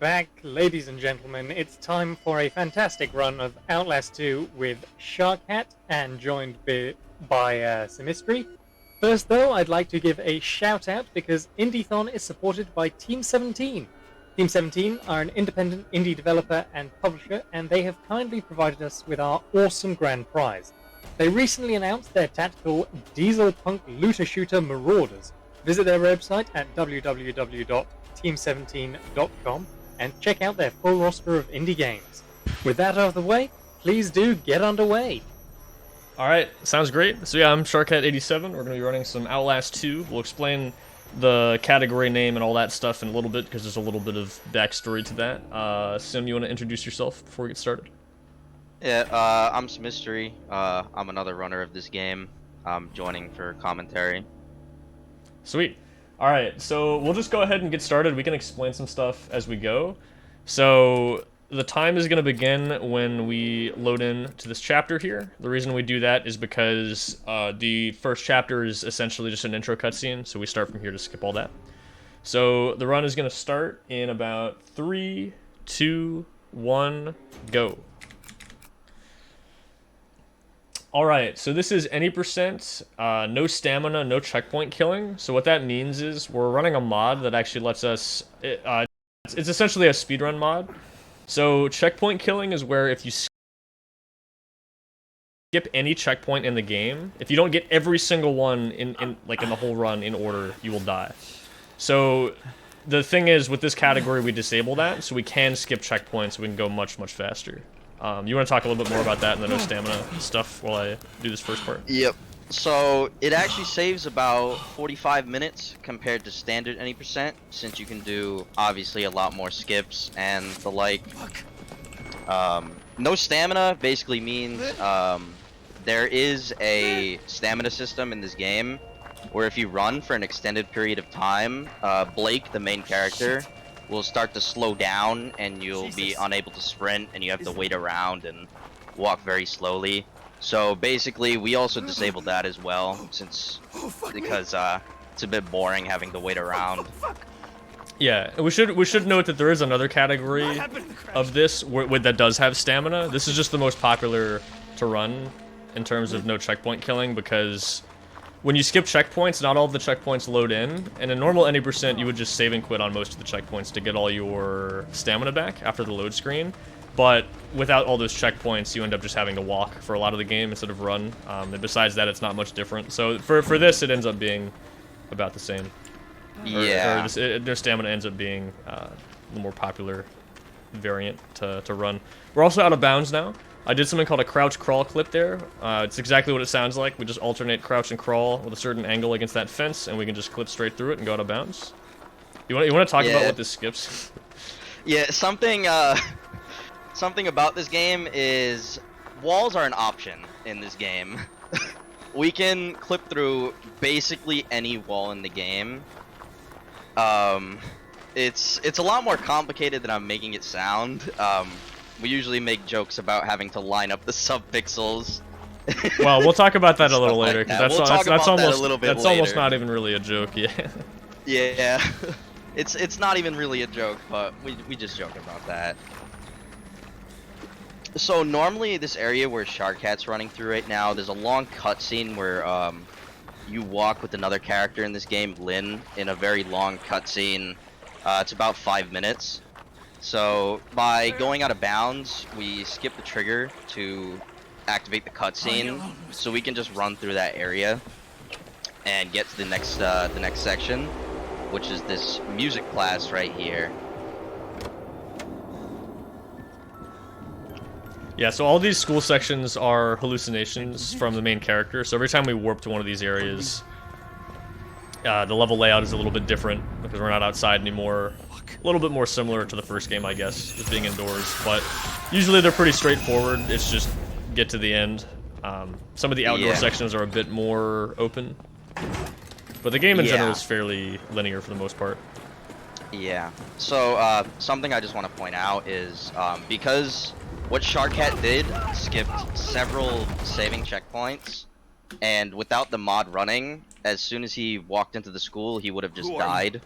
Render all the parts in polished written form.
back, ladies and gentlemen. It's time for a fantastic run of Outlast 2 with Sharkhat and joined by Symystery. First, though, I'd like to give a shout out because Indiethon is supported by Team 17. Team 17 are an independent indie developer and publisher, and they have kindly provided us with our awesome grand prize. They recently announced their tactical diesel punk looter shooter Marauders. Visit their website at www.team17.com and check out their full roster of indie games. With that out of the way, please do get underway. Alright, sounds great. So yeah, I'm Sharkhat87. We're going to be running some Outlast 2. We'll explain the category name and all that stuff in a little bit because there's a little bit of backstory to that. Sim, you want to introduce yourself before we get started? Yeah, I'm Symystery. I'm another runner of this game. I'm joining for commentary. Sweet. Alright, so we'll just go ahead and get started. We can explain some stuff as we go. So the time is going to begin when we load in to this chapter here. The reason we do that is because the first chapter is essentially just an intro cutscene, so we start from here to skip all that. So the run is going to start in about 3, 2, 1, go. Alright, so this is any percent, no stamina, no checkpoint killing. So what that means is we're running a mod that actually lets us, it's essentially a speedrun mod. So checkpoint killing is where if you skip any checkpoint in the game, if you don't get every single one in the whole run in order, you will die. So the thing is, with this category, we disable that, so we can skip checkpoints, we can go much, much faster. You want to talk a little bit more about that and the no stamina stuff while I do this first part? Yep. So it actually saves about 45 minutes compared to standard any percent, since you can do obviously a lot more skips and the like. No stamina basically means there is a stamina system in this game where if you run for an extended period of time, Blake, the main character, will start to slow down and you'll be unable to sprint and you have to wait around and walk very slowly. So basically we also disabled that as well because it's a bit boring having to wait around. Yeah, we should note that there is another category of this that does have stamina. This is just the most popular to run in terms of no checkpoint killing because when you skip checkpoints, not all of the checkpoints load in, and in normal any percent, you would just save and quit on most of the checkpoints to get all your stamina back after the load screen. But without all those checkpoints, you end up just having to walk for a lot of the game instead of run. And besides that, it's not much different. So for this, it ends up being about the same. Yeah. Their stamina ends up being the more popular variant to run. We're also out of bounds now. I did something called a crouch crawl clip there. It's exactly what it sounds like. We just alternate crouch and crawl with a certain angle against that fence, and we can just clip straight through it and go out of bounds. You want to talk about what this skips? Yeah, something about this game is walls are an option in this game. We can clip through basically any wall in the game. It's a lot more complicated than I'm making it sound. We usually make jokes about having to line up the subpixels. Well, we'll talk about that a little later because that's almost almost not even really a joke. Yeah. Yeah. It's not even really a joke, but we just joke about that. So normally this area where Sharkhat's running through right now, there's a long cutscene where you walk with another character in this game, Lynn, in a very long cutscene. It's about 5 minutes. So by going out of bounds, we skip the trigger to activate the cutscene, so we can just run through that area and get to the next section, which is this music class right here. Yeah, so all these school sections are hallucinations from the main character. So every time we warp to one of these areas, the level layout is a little bit different because we're not outside anymore. A little bit more similar to the first game, I guess, just being indoors. But usually they're pretty straightforward. It's just get to the end. Some of the outdoor sections are a bit more open. But the game in general is fairly linear for the most part. Yeah. So something I just want to point out is because what Sharkhat did skipped several saving checkpoints, and without the mod running, as soon as he walked into the school, he would have just died.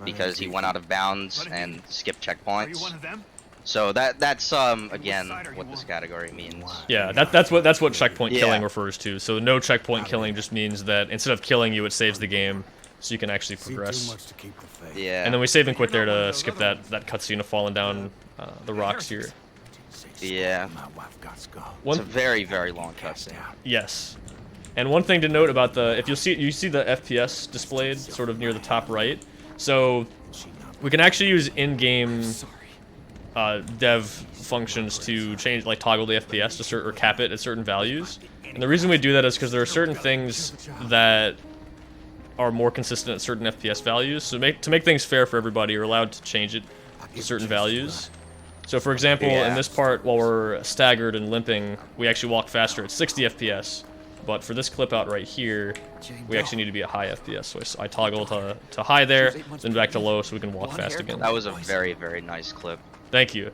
because he went out of bounds and skipped Are you checkpoints. one of them? So that's again what this category means. Yeah, that's what checkpoint Yeah. killing refers to. So no checkpoint killing just means that instead of killing you, it saves the game, so you can actually progress. Yeah. And then we save and quit there to skip that cutscene of falling down the rocks here. Yeah. It's a very, very long cutscene. Yes. And one thing to note about if you see the FPS displayed sort of near the top right. So we can actually use in-game dev functions to change, like toggle the FPS to or cap it at certain values. And the reason we do that is because there are certain things that are more consistent at certain FPS values. So to make things fair for everybody, you're allowed to change it to certain values. So for example, in this part, while we're staggered and limping, we actually walk faster at 60 FPS. But for this clip out right here, we actually need to be at high FPS. So I toggle to high there, then back to low so we can walk fast again. That was a very, very nice clip. Thank you.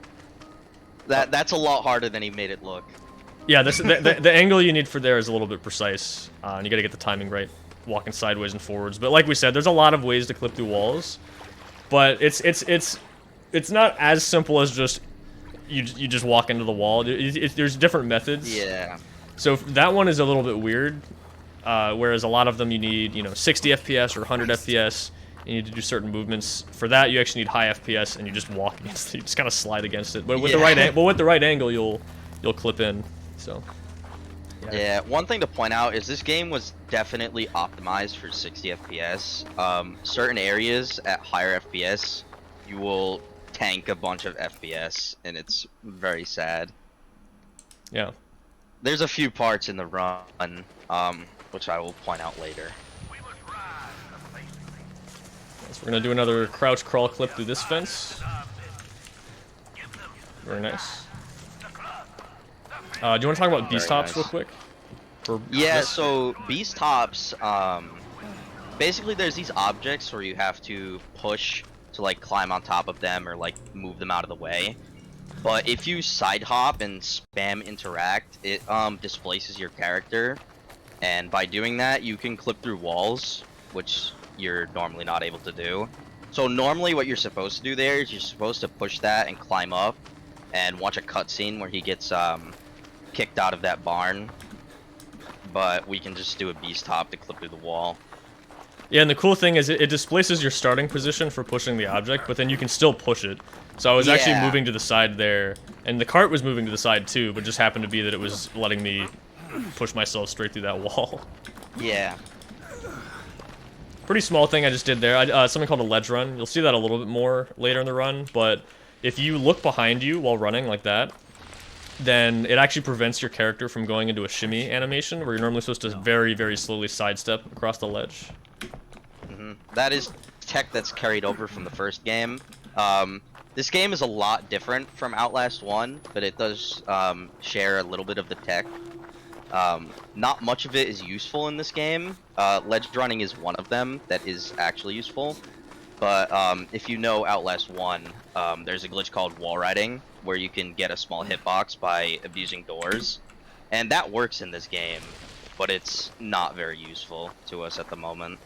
That's a lot harder than he made it look. Yeah, the angle you need for there is a little bit precise, and you got to get the timing right, walking sideways and forwards. But like we said, there's a lot of ways to clip through walls, but it's not as simple as just you just walk into the wall. There's different methods. Yeah. So that one is a little bit weird, whereas a lot of them you need 60 FPS or 100 FPS. You need to do certain movements. For that, you actually need high FPS, and you just walk against it. You just kind of slide against it. But with the right angle, you'll clip in. So. Yeah. One thing to point out is this game was definitely optimized for 60 FPS. Certain areas at higher FPS, you will tank a bunch of FPS, and it's very sad. Yeah. There's a few parts in the run, which I will point out later. So we're gonna do another crouch crawl clip through this fence. Very nice. Do you want to talk about beast hops real quick? Yeah, so beast hops, basically there's these objects where you have to push to like climb on top of them or like move them out of the way. But if you side hop and spam interact, it displaces your character, and by doing that you can clip through walls, which you're normally not able to do. So normally what you're supposed to do there is you're supposed to push that and climb up and watch a cutscene where he gets kicked out of that barn. But we can just do a beast hop to clip through the wall. Yeah, and the cool thing is it displaces your starting position for pushing the object, but then you can still push it. So I was actually moving to the side there, and the cart was moving to the side too, but just happened to be that it was letting me push myself straight through that wall. Yeah. Pretty small thing I just did there. Something called a ledge run. You'll see that a little bit more later in the run, but if you look behind you while running like that, then it actually prevents your character from going into a shimmy animation where you're normally supposed to very, very slowly sidestep across the ledge. That is tech that's carried over from the first game. This game is a lot different from Outlast 1, but it does share a little bit of the tech. Not much of it is useful in this game. Ledge running is one of them that is actually useful. But if you know Outlast 1, there's a glitch called wall riding, where you can get a small hitbox by abusing doors. And that works in this game, but it's not very useful to us at the moment.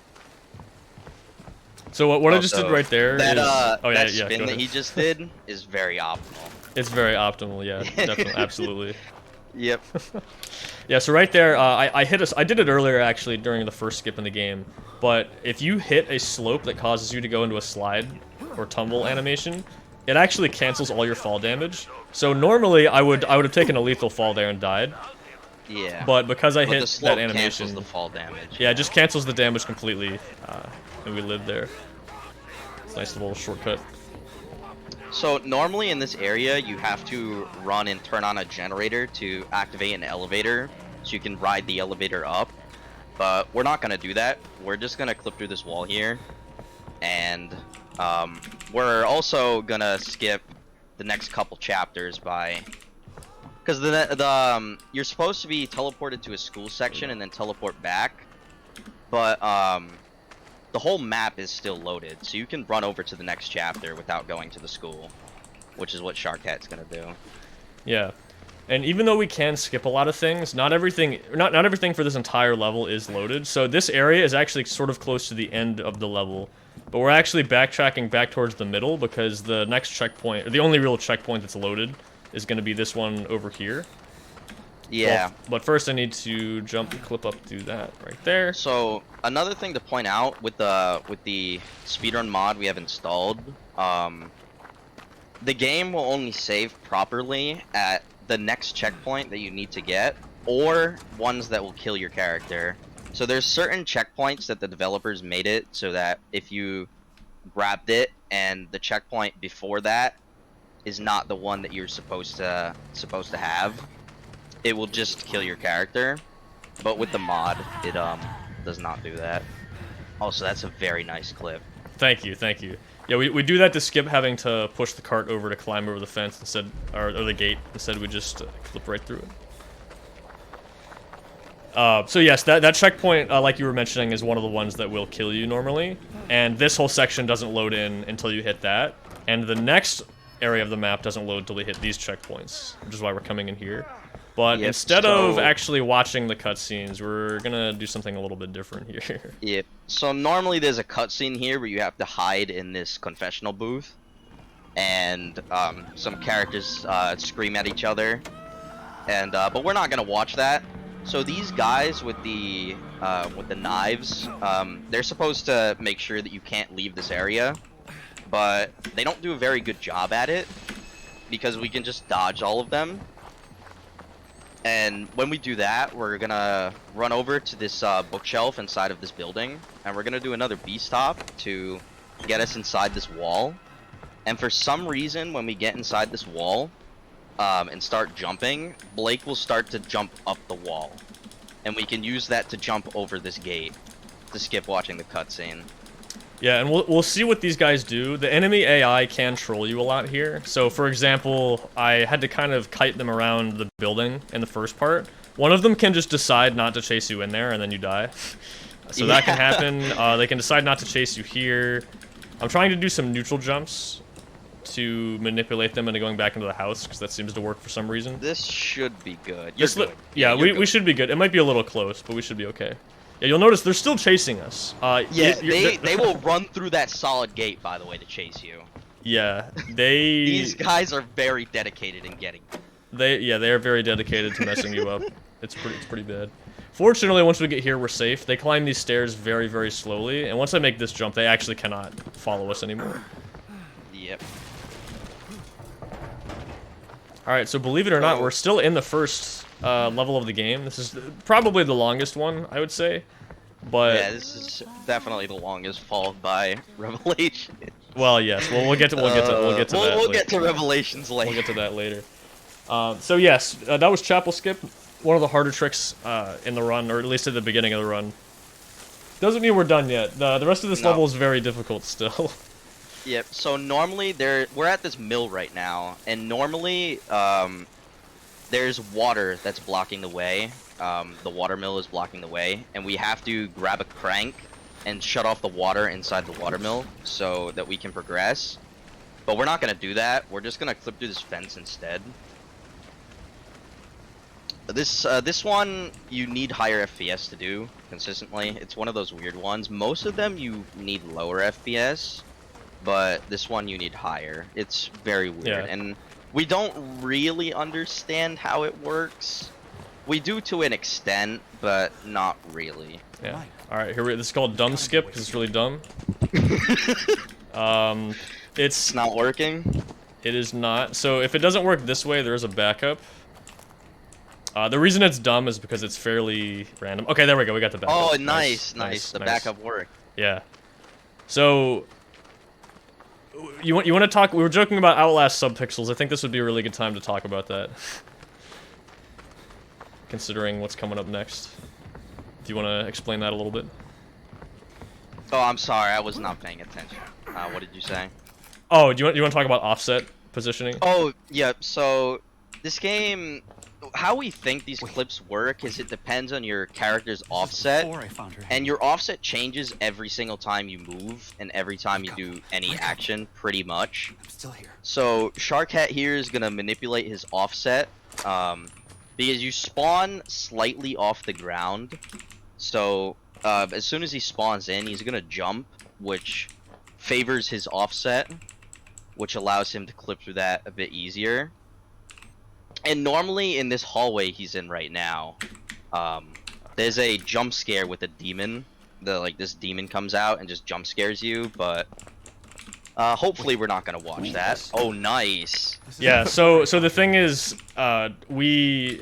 So what I just did right there that, is... that spin that he just did is very optimal. It's very optimal, yeah, definitely, absolutely. Yep. Yeah, so right there, I did it earlier actually during the first skip in the game, but if you hit a slope that causes you to go into a slide or tumble animation, it actually cancels all your fall damage. So normally I would have taken a lethal fall there and died. Yeah. But because I hit the slope that animation, cancels the fall damage. yeah, it just cancels the damage completely, and we live there. It's a nice little shortcut. So normally in this area you have to run and turn on a generator to activate an elevator so you can ride the elevator up, but we're not going to do that. We're just going to clip through this wall here, and we're also going to skip the next couple chapters by, because you're supposed to be teleported to a school section and then teleport back, but the whole map is still loaded, so you can run over to the next chapter without going to the school, which is what Sharkhat's gonna do. Yeah, and even though we can skip a lot of things, not everything for this entire level is loaded. So this area is actually sort of close to the end of the level. but we're actually backtracking back towards the middle because the next checkpoint, or the only real checkpoint that's loaded, is going to be this one over here. Yeah. Well, but first I need to jump the clip up to that right there. So another thing to point out with the speedrun mod we have installed, the game will only save properly at the next checkpoint that you need to get, or ones that will kill your character. So there's certain checkpoints that the developers made it so that if you grabbed it and the checkpoint before that is not the one that you're supposed to have, it will just kill your character. But with the mod, it does not do that. Also, that's a very nice clip. Thank you, thank you. Yeah, we do that to skip having to push the cart over to climb over the fence instead, or the gate. Instead, we just clip right through it. So yes, that checkpoint, like you were mentioning, is one of the ones that will kill you normally. And this whole section doesn't load in until you hit that. And the next area of the map doesn't load until we hit these checkpoints, which is why we're coming in here. But Yep, instead of actually watching the cutscenes, we're gonna do something a little bit different here. Yep. So normally there's a cutscene here where you have to hide in this confessional booth, and some characters scream at each other, and but we're not gonna watch that. So these guys with the knives, they're supposed to make sure that you can't leave this area, but they don't do a very good job at it because we can just dodge all of them. And when we do that, we're gonna run over to this bookshelf inside of this building, and we're gonna do another beast hop to get us inside this wall. And for some reason, when we get inside this wall and start jumping, Blake will start to jump up the wall, and we can use that to jump over this gate to skip watching the cutscene. Yeah, and we'll see what these guys do. The enemy AI can troll you a lot here. So, for example, I had to kind of kite them around the building in the first part. One of them can just decide not to chase you in there, and then you die. So that can happen. They can decide not to chase you here. I'm trying to do some neutral jumps to manipulate them into going back into the house, because that seems to work for some reason. This should be good. You're good. Yeah, you're we should be good. It might be a little close, but we should be okay. Yeah, you'll notice they're still chasing us. Yeah, they will run through that solid gate, by the way, to chase you. Yeah, they... These guys are very dedicated in getting you. They are very dedicated to messing you up. It's pretty bad. Fortunately, once we get here, we're safe. They climb these stairs very, very slowly, and once I make this jump, they actually cannot follow us anymore. Yep. Alright, so believe it or not, we're still in the first level of the game. This is probably the longest one, I would say. But yeah, this is definitely the longest, followed by Revelation. Well, yes. Well, we'll get to that. We'll get to Revelations later. We'll get to that later. So yes, that was Chapel Skip. One of the harder tricks in the run, or at least at the beginning of the run. Doesn't mean we're done yet. The rest of this level is very difficult still. Yep. So normally we're at this mill right now, and normally there's water that's blocking the way. The water mill is blocking the way, and we have to grab a crank and shut off the water inside the water mill so that we can progress. But we're not gonna do that. We're just gonna clip through this fence instead. This one you need higher FPS to do consistently. It's one of those weird ones. Most of them you need lower FPS, but this one you need higher. It's very weird, and we don't really understand how it works. We do to an extent, but not really. Yeah. All right, this is called dumb skip because it's really dumb. It's not working. It is not. So if it doesn't work this way, there is a backup. The reason it's dumb is because it's fairly random. Okay, there we go. We got the backup. Oh, nice. The backup worked. Yeah. So you want to talk? We were joking about Outlast subpixels. I think this would be a really good time to talk about that. Considering what's coming up next. Do you want to explain that a little bit? Oh, I'm sorry. I was not paying attention. What did you say? Oh, do you want to talk about offset positioning? Oh, yeah. So this game, how we think these clips work is it depends on your character's offset, and your offset changes every single time you move and every time you do any action, pretty much. I'm still here. So Sharkhat here is gonna manipulate his offset, because you spawn slightly off the ground. So as soon as he spawns in, he's gonna jump, which favors his offset, which allows him to clip through that a bit easier. And normally in this hallway he's in right now, there's a jump scare with a demon. This demon comes out and just jump scares you, but hopefully we're not gonna watch that. Oh, nice. Yeah. So the thing is, we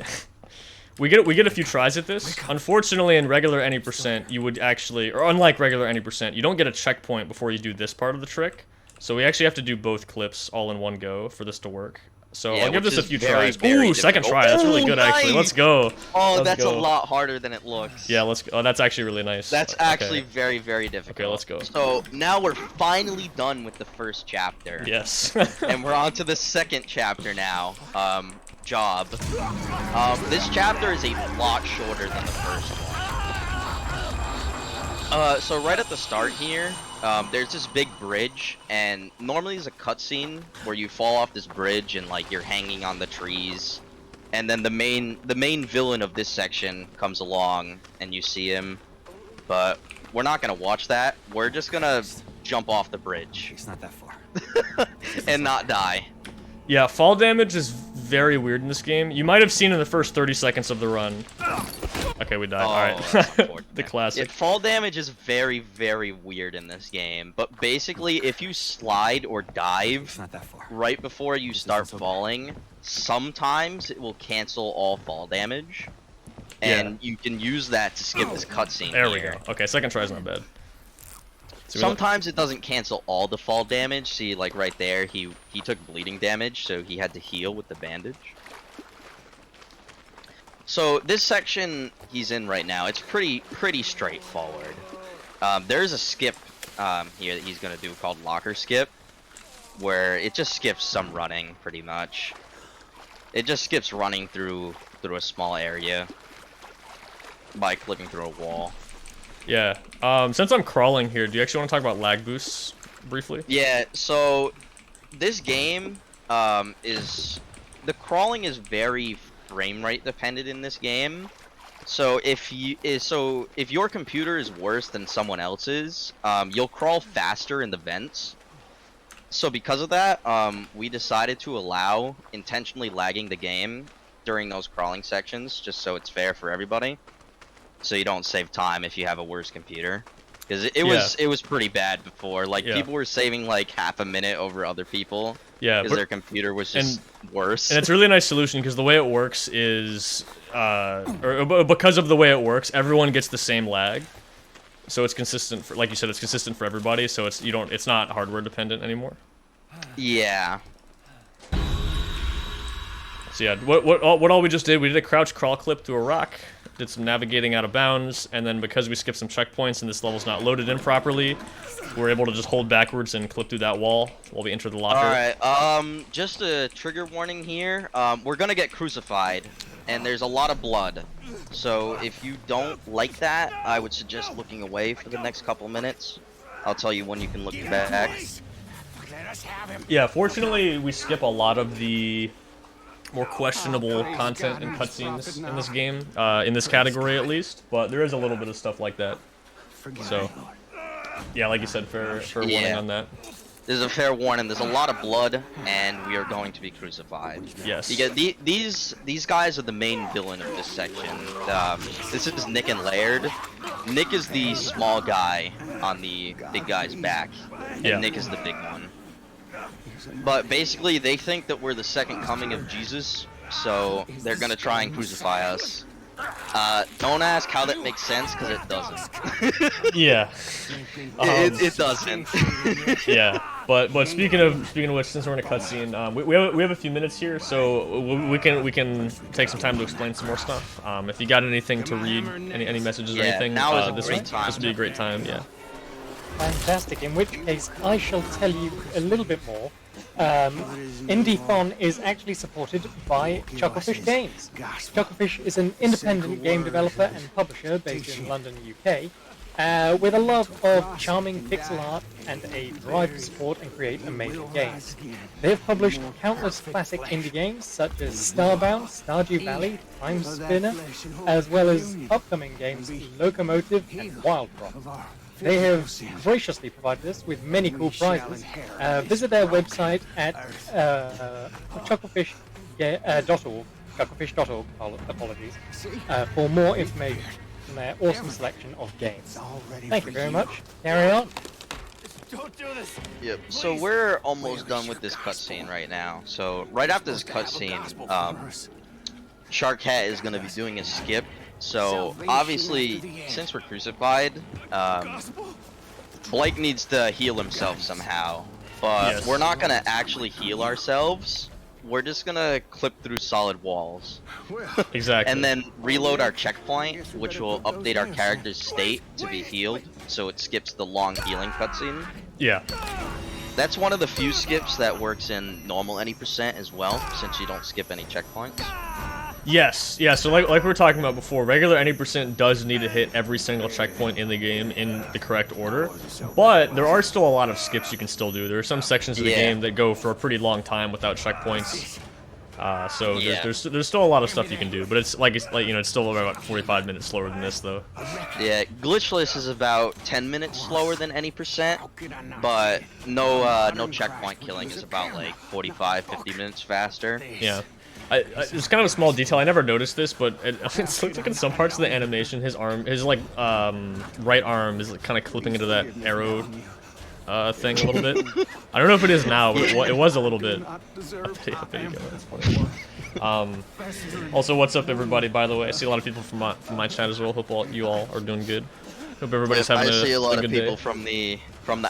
get a few tries at this. Unfortunately, in regular any %, you would actually, or unlike regular any %, you don't get a checkpoint before you do this part of the trick. So we actually have to do both clips all in one go for this to work. So Yeah, I'll give which this a is few very, tries. very Ooh, second difficult. try. That's really Ooh, good, actually. nice. Let's go. Oh, Let's that's go. a lot harder than it looks. Yeah, let's go. Oh, that's actually really nice. That's Okay. actually very, very difficult. Okay, let's go. So now we're finally done with the first chapter. Yes. And we're on to the second chapter now. Job. This chapter is a lot shorter than the first one. So right at the start here, there's this big bridge, and normally there's a cutscene where you fall off this bridge and like you're hanging on the trees, and then the main villain of this section comes along and you see him, but we're not gonna watch that. We're just gonna jump off the bridge. It's not that far. And not die. Yeah, fall damage is very weird in this game. You might have seen in the first 30 seconds of the run. Okay, we died. Oh, Alright. that's unfortunate. The classic. Fall damage is very, very weird in this game, but basically if you slide or It's dive not that far. right before you start falling, sometimes it will cancel all fall damage, and you can use that to skip this cutscene. There we here. go. Okay, second try's not bad. So Sometimes it doesn't cancel all the fall damage. See, like right there, he took bleeding damage, so he had to heal with the bandage. So this section he's in right now, it's pretty straightforward. There's a skip here that he's gonna do called locker skip, where it just skips some running pretty much. It just skips running through a small area by clipping through a wall. Yeah. Since I'm crawling here, do you actually want to talk about lag boosts briefly? Yeah, so this game is the crawling is very frame rate dependent in this game. So if your computer is worse than someone else's, you'll crawl faster in the vents. So because of that, we decided to allow intentionally lagging the game during those crawling sections, just so it's fair for everybody. So you don't save time if you have a worse computer, because it was pretty bad before. Like people were saving like half a minute over other people. Yeah, because their computer was just worse. And it's a really nice solution because the way it works is, because of the way it works, everyone gets the same lag, so it's consistent. For, like you said, it's consistent for everybody. So it's not hardware dependent anymore. Yeah. So yeah, what all we just did, we did a crouch crawl clip through a rock, did some navigating out of bounds, and then because we skipped some checkpoints and this level's not loaded in properly, we're able to just hold backwards and clip through that wall while we enter the locker. Alright, just a trigger warning here. We're gonna get crucified, and there's a lot of blood. So if you don't like that, I would suggest looking away for the next couple minutes. I'll tell you when you can look back. Yeah, fortunately we skip a lot of the more questionable content and cutscenes in this game, in this category at least, but there is a little bit of stuff like that. So, yeah, like you said, fair warning on that. There's a fair warning. There's a lot of blood, and we are going to be crucified. Yes. You get these guys are the main villain of this section. This is Nick and Laird. Nick is the small guy on the big guy's back, and Nick is the big one. But basically, they think that we're the second coming of Jesus, so they're gonna try and crucify us. Don't ask how that makes sense, because it doesn't. Yeah. It doesn't. Yeah. But speaking of which, since we're in a cutscene, we have a few minutes here, so we can take some time to explain some more stuff. If you got anything to read, any messages or anything, now is a great time. This would be a great time. Yeah. Fantastic, in which case I shall tell you a little bit more. Indiethon is actually supported by Chucklefish Games. Chucklefish is an independent game developer and publisher based in London, UK, with a love of charming pixel art and a drive to support and create amazing games. They have published countless classic indie games such as Starbound, Stardew Valley, Time Spinner, as well as upcoming games Locomotive and Wild Rock. They have graciously provided us with many cool prizes. Visit their website at chucklefish.org, chucklefish.org, apologies, for more information on their awesome selection of games. Thank you very much. Carry on. Don't do this. Yep. So we're almost done with this cutscene right now. So right after this cutscene, Sharkhat is going to be doing a skip. So obviously, since we're crucified, Blake needs to heal himself somehow. But we're not going to actually heal ourselves. We're just going to clip through solid walls. Exactly. And then reload our checkpoint, which will update our character's state to be healed, so it skips the long healing cutscene. Yeah. That's one of the few skips that works in normal any percent as well, since you don't skip any checkpoints. Yes, yeah, so like we were talking about before, regular any percent does need to hit every single checkpoint in the game in the correct order, but there are still a lot of skips you can still do. There are some sections of the game that go for a pretty long time without checkpoints, so there's still a lot of stuff you can do, but it's still about 45 minutes slower than this though. Yeah, glitchless is about 10 minutes slower than any percent, but no checkpoint killing is about like 45-50 minutes faster. Yeah. It's kind of a small detail. I never noticed this, but it's looked like in some parts of the animation, his right arm is kind of clipping into that arrow thing a little bit. I don't know if it is now, but it was a little bit. There you go. That's funny. Also, what's up, everybody? By the way, I see a lot of people from my chat as well. Hope you all are doing good. Hope everybody's having a good day. I see a lot of people from the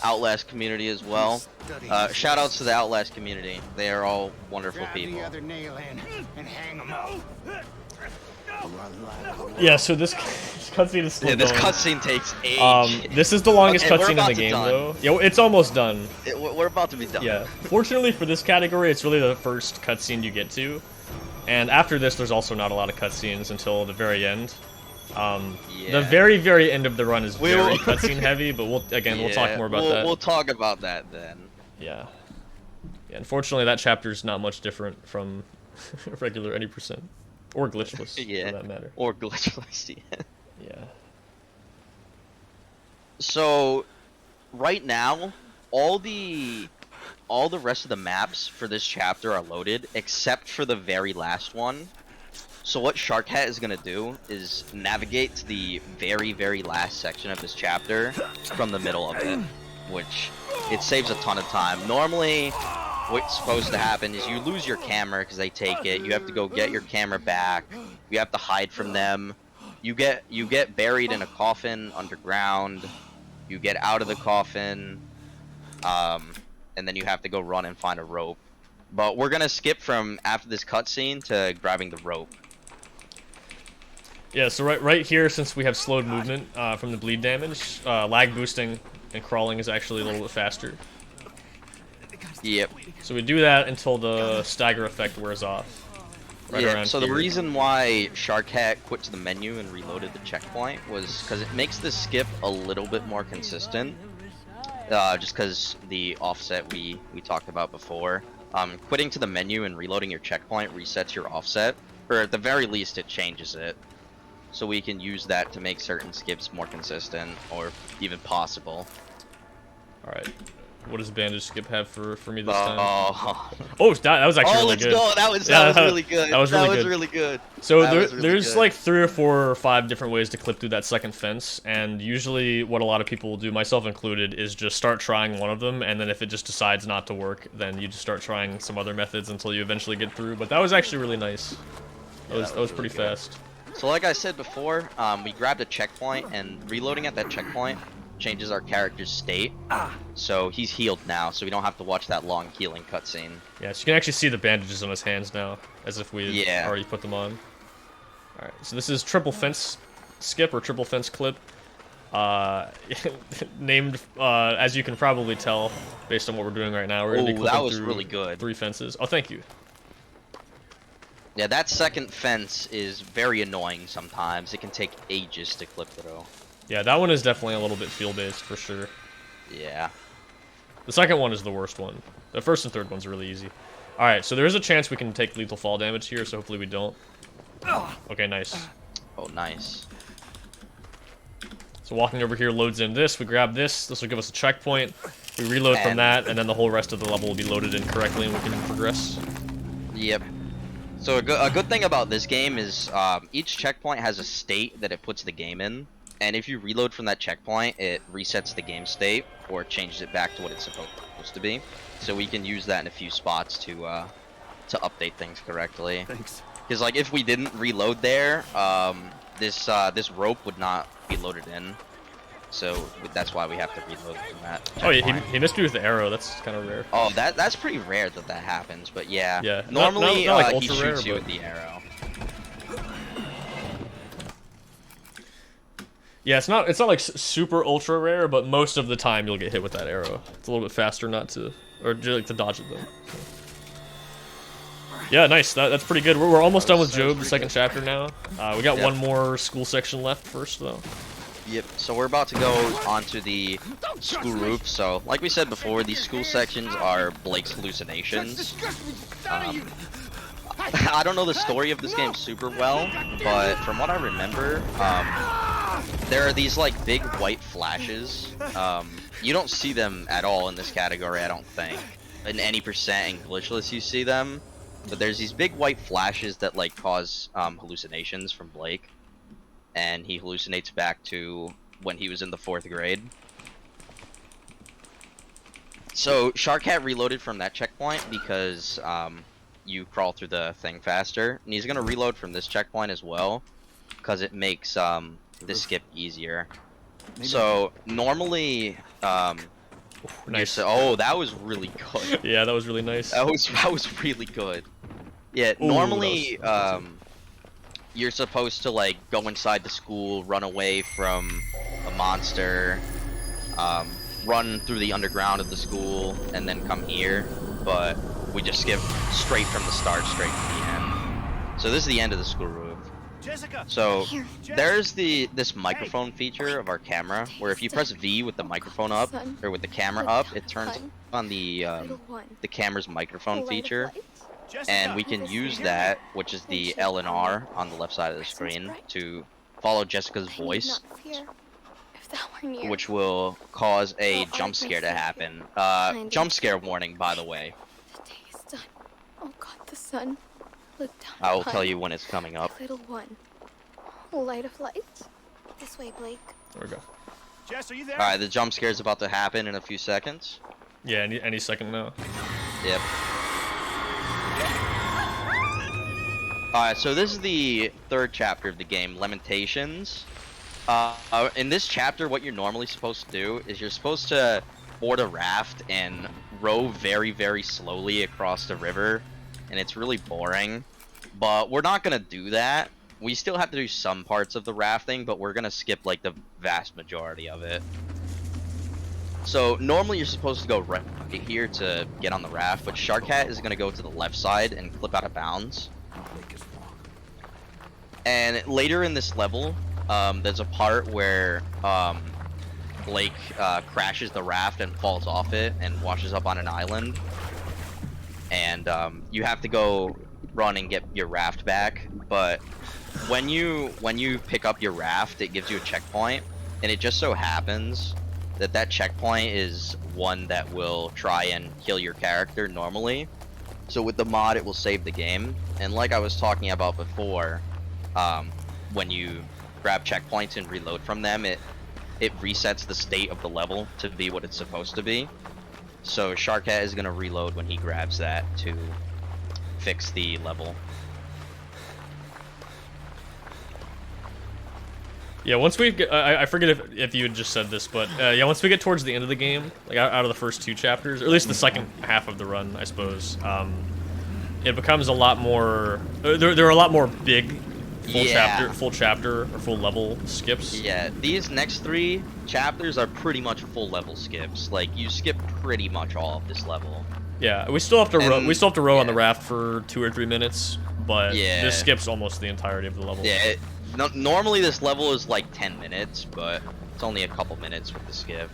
Outlast community as well. Shout outs to the Outlast community. They are all wonderful people. Yeah, so this cutscene is still this going. Cutscene takes age. This is the longest cutscene in the game, though. Yeah, it's almost done. We're about to be done. Yeah. Fortunately for this category, it's really the first cutscene you get to, and after this, there's also not a lot of cutscenes until the very end. The very, very end of the run is very cutscene heavy, but we'll talk more about that. We'll talk about that then. Yeah. Yeah. Unfortunately, that chapter's not much different from regular any percent or glitchless for that matter. Or glitchless. Yeah. So, right now, all the rest of the maps for this chapter are loaded, except for the very last one. So what Sharkhat is going to do is navigate to the very, very last section of this chapter from the middle of it, which it saves a ton of time. Normally, what's supposed to happen is you lose your camera because they take it. You have to go get your camera back. You have to hide from them. You get buried in a coffin underground. You get out of the coffin, and then you have to go run and find a rope. But we're going to skip from after this cutscene to grabbing the rope. Yeah, so right here, since we have slowed movement from the bleed damage, lag boosting and crawling is actually a little bit faster. Yep. So we do that until the stagger effect wears off. So the reason why Sharkhat quit to the menu and reloaded the checkpoint was because it makes the skip a little bit more consistent. Just because the offset we talked about before. Quitting to the menu and reloading your checkpoint resets your offset, or at the very least it changes it. So we can use that to make certain skips more consistent, or even possible. Alright. What does bandage skip have for me this time? Oh, that was actually really good. That was really good. That was really good. So there's like 3 or 4 or 5 different ways to clip through that second fence, and usually what a lot of people will do, myself included, is just start trying one of them, and then if it just decides not to work, then you just start trying some other methods until you eventually get through. But that was actually really nice. That was pretty fast. So like I said before, we grabbed a checkpoint, and reloading at that checkpoint changes our character's state. So he's healed now, so we don't have to watch that long healing cutscene. Yeah, so you can actually see the bandages on his hands now, as if we had already put them on. Alright, so this is triple fence skip, or triple fence clip. Named, as you can probably tell, based on what we're doing right now, we're going to be clipping through really good. 3 fences. Oh, thank you. Yeah, that second fence is very annoying sometimes. It can take ages to clip through. Yeah, that one is definitely a little bit feel-based, for sure. Yeah. The second one is the worst one. The first and third one's really easy. Alright, so there is a chance we can take lethal fall damage here, so hopefully we don't. Okay, nice. Oh, nice. So walking over here loads in this, we grab this, this will give us a checkpoint, we reload from that, and then the whole rest of the level will be loaded in correctly and we can progress. Yep. So a good thing about this game is each checkpoint has a state that it puts the game in, and if you reload from that checkpoint, it resets the game state or changes it back to what it's supposed to be. So we can use that in a few spots to update things correctly. Thanks. Because like if we didn't reload there, this rope would not be loaded in. So that's why we have to reload from that checkpoint. Oh yeah, he missed me with the arrow, that's kind of rare. Oh, that's pretty rare that happens, but yeah. Yeah. Normally, not like he ultra rare, shoots you but... with the arrow. Yeah, it's not like super ultra rare, but most of the time you'll get hit with that arrow. It's a little bit faster not to, or like to dodge it though. So. Yeah, nice. That's pretty good. We're almost done with Job, the second chapter now. We got one more school section left first though. Yep, so we're about to go onto the school roof. So, like we said before, these school sections are Blake's hallucinations. I don't know the story of this game super well, but from what I remember, there are these like big white flashes. You don't see them at all in this category, I don't think. In any percent and glitchless you see them, but there's these big white flashes that like cause hallucinations from Blake. And he hallucinates back to when he was in the 4th grade. So Sharkhat reloaded from that checkpoint because you crawl through the thing faster, and he's gonna reload from this checkpoint as well because it makes this skip easier. So normally, Nice. oh, that was really good. Yeah, that was really nice. That was really good. Yeah, Ooh, normally you're supposed to like go inside the school, run away from a monster, run through the underground of the school, and then come here. But we just skip straight from the start, straight to the end. So this is the end of the school roof. Jessica. So there's this microphone feature of our camera, where if you press V with the microphone up, or with the camera up, it turns on the camera's microphone feature. And we can use that, which is the L and R on the left side of the screen, to follow Jessica's voice, which will cause a jump scare to happen. Jump scare warning, by the way. The day is done. Oh God, the sun. Look down. I will tell you when it's coming up. Little one. Light of light. This way, Blake. There we go. Jess, are you there? Alright, the jump scare is about to happen in a few seconds. Yeah, any second now. Yep. Alright, so this is the 3rd chapter of the game, Lamentations. In this chapter, what you're normally supposed to do is you're supposed to board a raft and row very, very slowly across the river, and it's really boring. But we're not gonna do that. We still have to do some parts of the rafting, but we're gonna skip like the vast majority of it. So normally you're supposed to go right here to get on the raft, but Sharkhat is gonna go to the left side and clip out of bounds. And later in this level, there's a part where Blake crashes the raft and falls off it and washes up on an island. And you have to go run and get your raft back. But when you pick up your raft, it gives you a checkpoint, and it just so happens that that checkpoint is one that will try and kill your character normally. So with the mod, it will save the game. And like I was talking about before, when you grab checkpoints and reload from them, it resets the state of the level to be what it's supposed to be. So Sharkhat is gonna reload when he grabs that to fix the level. Yeah, once we get, I forget if you had just said this, but yeah, once we get towards the end of the game, like out of the first 2 chapters, or at least the second half of the run, I suppose, it becomes a lot more. There are a lot more big full chapter or full level skips. Yeah, these next 3 chapters are pretty much full level skips. Like you skip pretty much all of this level. Yeah, we still have to row. We still have to row on the raft for 2 or 3 minutes, but this skips almost the entirety of the level. Yeah. Normally this level is like 10 minutes, but it's only a couple minutes with the skip.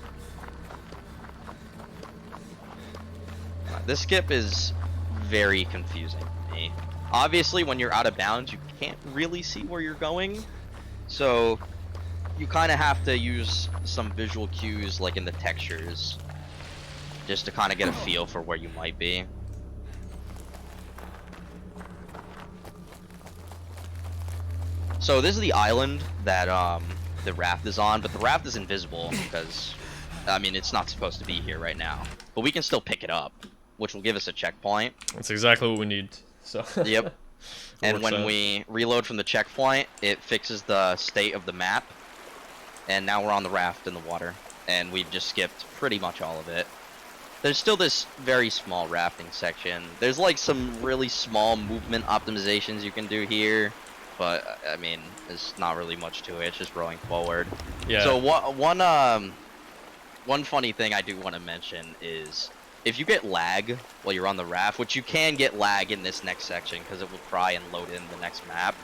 This skip is very confusing to me. Obviously, when you're out of bounds, you can't really see where you're going. So, you kind of have to use some visual cues, like in the textures, just to kind of get a feel for where you might be. So this is the island that the raft is on, but the raft is invisible because, I mean, it's not supposed to be here right now. But we can still pick it up, which will give us a checkpoint. That's exactly what we need. So. Yep. And works when out. we reload from the checkpoint, it fixes the state of the map. And now we're on the raft in the water, and we've just skipped pretty much all of it. There's still this very small rafting section. There's like some really small movement optimizations you can do here, but I mean, there's not really much to it. It's just rowing forward. Yeah. So one funny thing I do want to mention is if you get lag while you're on the raft, which you can get lag in this next section because it will try and load in the next map.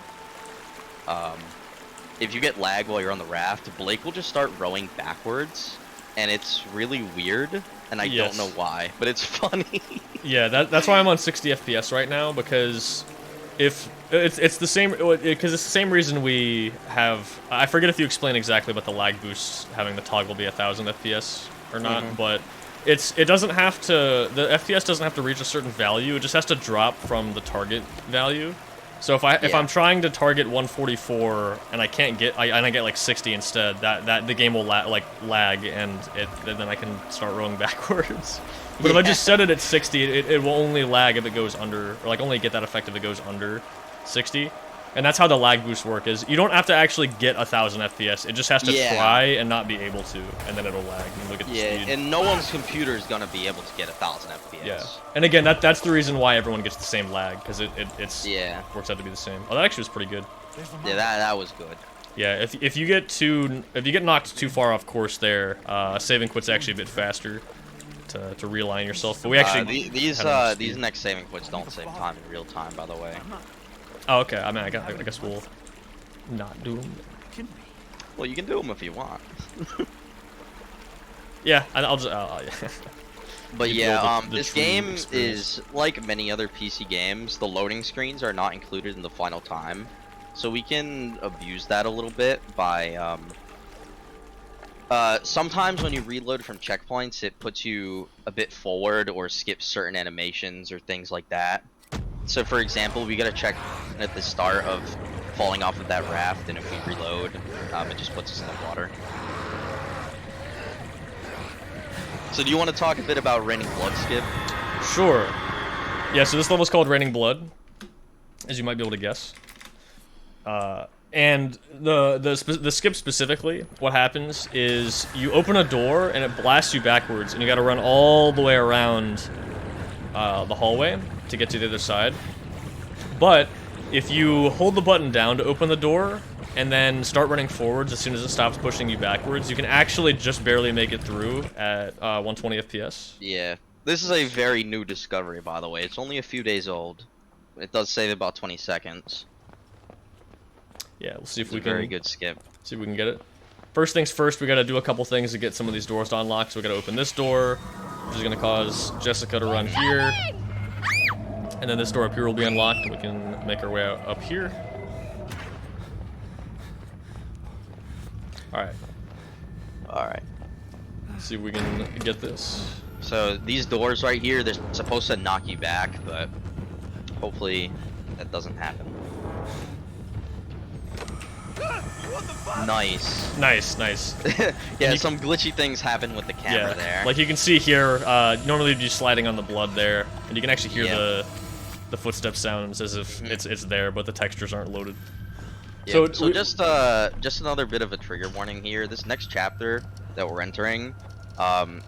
If you get lag while you're on the raft, Blake will just start rowing backwards, and it's really weird, and I don't know why, but it's funny. Yeah, that's why I'm on 60 FPS right now, because if it's the same, because it's the same reason we have. I forget if you explain exactly about the lag boosts having the toggle be 1000 FPS or not, but it doesn't have to. The FPS doesn't have to reach a certain value. It just has to drop from the target value. So if I'm trying to target 144 and I can't get and I get like 60 instead, that the game will lag and then I can start rowing backwards. But if I just set it at 60, it will only lag if it goes under, or like only get that effect if it goes under 60. And that's how the lag boosts work, is you don't have to actually get 1000 FPS. It just has to try and not be able to, and then it'll lag and look at the speed. And no one's computer is gonna be able to get 1000 FPS. Yeah. And again, that's the reason why everyone gets the same lag, because it works out to be the same. Oh, that actually was pretty good. Yeah, that was good. Yeah, if you get knocked too far off course there, save and quit's actually a bit faster to realign yourself. But we actually these next saving quits don't save time in real time, by the way. Oh, okay. I mean, I guess we'll not do them. Well, you can do them if you want. Yeah, I'll just. Yeah. But You yeah, build the this true game experience. is like many other PC games. The loading screens are not included in the final time, so we can abuse that a little bit by. Sometimes when you reload from checkpoints, it puts you a bit forward or skips certain animations or things like that. So for example, we gotta check at the start of falling off of that raft, and if we reload, it just puts us in the water. So do you want to talk a bit about Raining Blood, Skip? Sure. Yeah, so this level's called Raining Blood, as you might be able to guess. And the skip specifically, what happens is you open a door and it blasts you backwards, and you gotta run all the way around the hallway to get to the other side. But if you hold the button down to open the door and then start running forwards as soon as it stops pushing you backwards, you can actually just barely make it through at 120 FPS. Yeah, this is a very new discovery, by the way. It's only a few days old. It does save about 20 seconds. Yeah, we'll see if It's we a can very good skip. see if we can get it. First things first, we gotta do a couple things to get some of these doors to unlock. So we gotta open this door, which is gonna cause Jessica to run here. And then this door up here will be unlocked, and we can make our way out up here. Alright. Alright. See if we can get this. So these doors right here, they're supposed to knock you back, but hopefully that doesn't happen. Nice. Nice. Yeah, some glitchy things happen with the camera there. Like you can see here, normally you'd be sliding on the blood there, and you can actually hear the footstep sounds as if it's there, but the textures aren't loaded. Yeah, so just another bit of a trigger warning here. This next chapter that we're entering,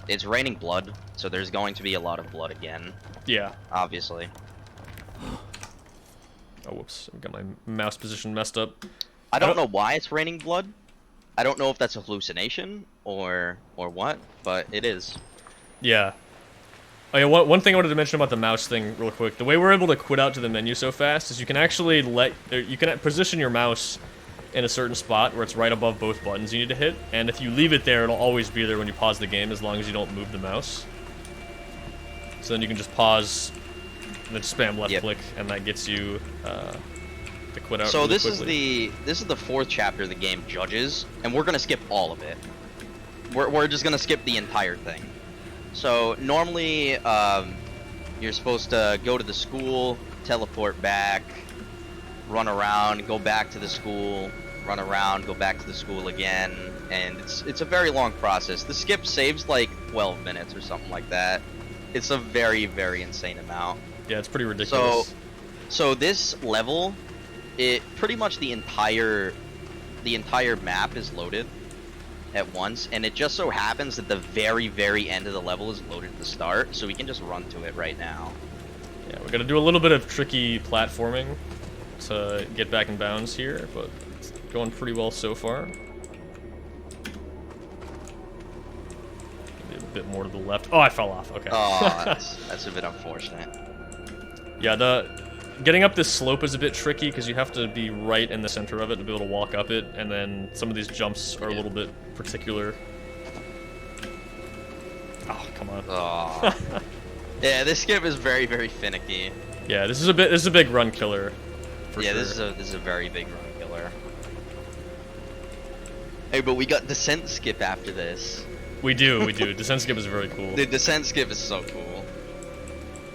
it's raining blood, so there's going to be a lot of blood again. Yeah. Obviously. Oh, whoops. I've got my mouse position messed up. I don't know why it's raining blood. I don't know if that's a hallucination or what, but it is. Yeah. Oh yeah, one thing I wanted to mention about the mouse thing real quick. The way we're able to quit out to the menu so fast is you can actually you can position your mouse in a certain spot where it's right above both buttons you need to hit, and if you leave it there, it'll always be there when you pause the game as long as you don't move the mouse. So then you can just pause and then spam left click, and that gets you to quit out. So really this quickly. is the 4th chapter of the game, Judges, and we're gonna skip all of it. We're just gonna skip the entire thing. So normally, you're supposed to go to the school, teleport back, run around, go back to the school, run around, go back to the school again, and it's a very long process. The skip saves like 12 minutes or something like that. It's a very, very insane amount. Yeah, it's pretty ridiculous. So this level, it pretty much the entire map is loaded at once, and it just so happens that the very, very end of the level is loaded at the start, so we can just run to it right now. Yeah, we're gonna do a little bit of tricky platforming to get back in bounds here, but it's going pretty well so far. Maybe a bit more to the left. Oh, I fell off. Okay. Oh, that's a bit unfortunate. Yeah, getting up this slope is a bit tricky because you have to be right in the center of it to be able to walk up it, and then some of these jumps are a little bit particular. Oh, come on. Oh. Yeah, this skip is very, very finicky. Yeah, this is a big run killer. For Yeah, sure. this is a very big run killer. Hey, but we got descent skip after this. We do. Descent skip is very cool. The descent skip is so cool.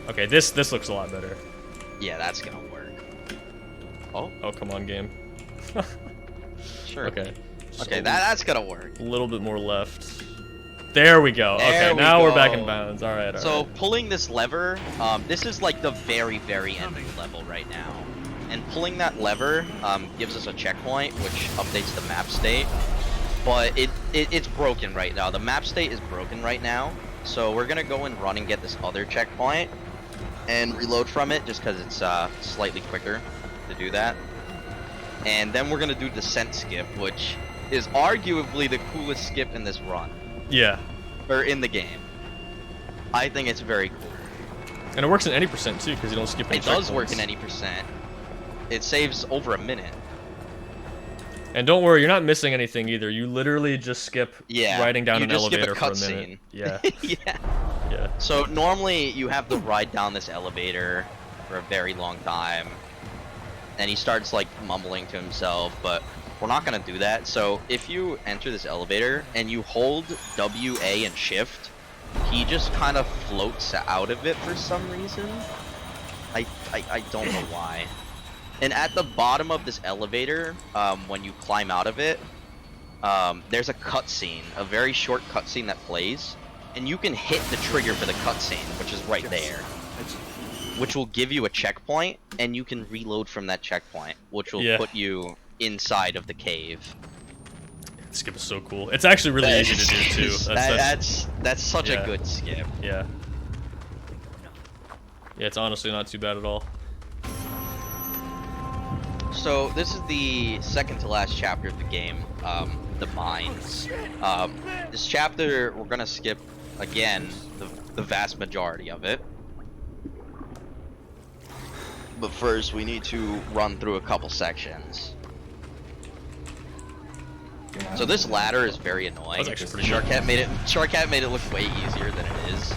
Okay, this looks a lot better. Yeah, that's gonna work. Oh, Oh, come on, game. sure. Okay. Okay, that's gonna work. A little bit more left. There we go. There Okay, we now we're back go. in bounds. All right. So pulling this lever, this is like the very, very end of the level right now. And pulling that lever gives us a checkpoint, which updates the map state. But it's broken right now. The map state is broken right now. So we're gonna go and run and get this other checkpoint and reload from it, just because it's slightly quicker to do that. And then we're gonna do descent skip, which is arguably the coolest skip in this run. Yeah. Or in the game. I think it's very cool. And it works in any percent too, because you don't skip any It does checkpoints. work in any percent. It saves over a minute. And don't worry, you're not missing anything either. You literally just skip Yeah. riding down you an just skip elevator a for a cutscene. minute. Yeah. Yeah. Yeah. So normally you have to ride down this elevator for a very long time. And he starts like mumbling to himself, but we're not gonna do that. So if you enter this elevator and you hold W, A, and Shift, he just kind of floats out of it for some reason. I don't know why. And at the bottom of this elevator, when you climb out of it, there's a cutscene, a very short cutscene that plays, and you can hit the trigger for the cutscene, which is right there, which will give you a checkpoint, and you can reload from that checkpoint, which will put you inside of the cave. Skip is so cool. It's actually really easy to do too. That's such a good skip. Yeah. Yeah, it's honestly not too bad at all. So this is the second to last chapter of the game, the mines. This chapter we're gonna skip again the vast majority of it. But first we need to run through a couple sections. So this ladder is very annoying. That's actually pretty good. Sharkhat made it look way easier than it is.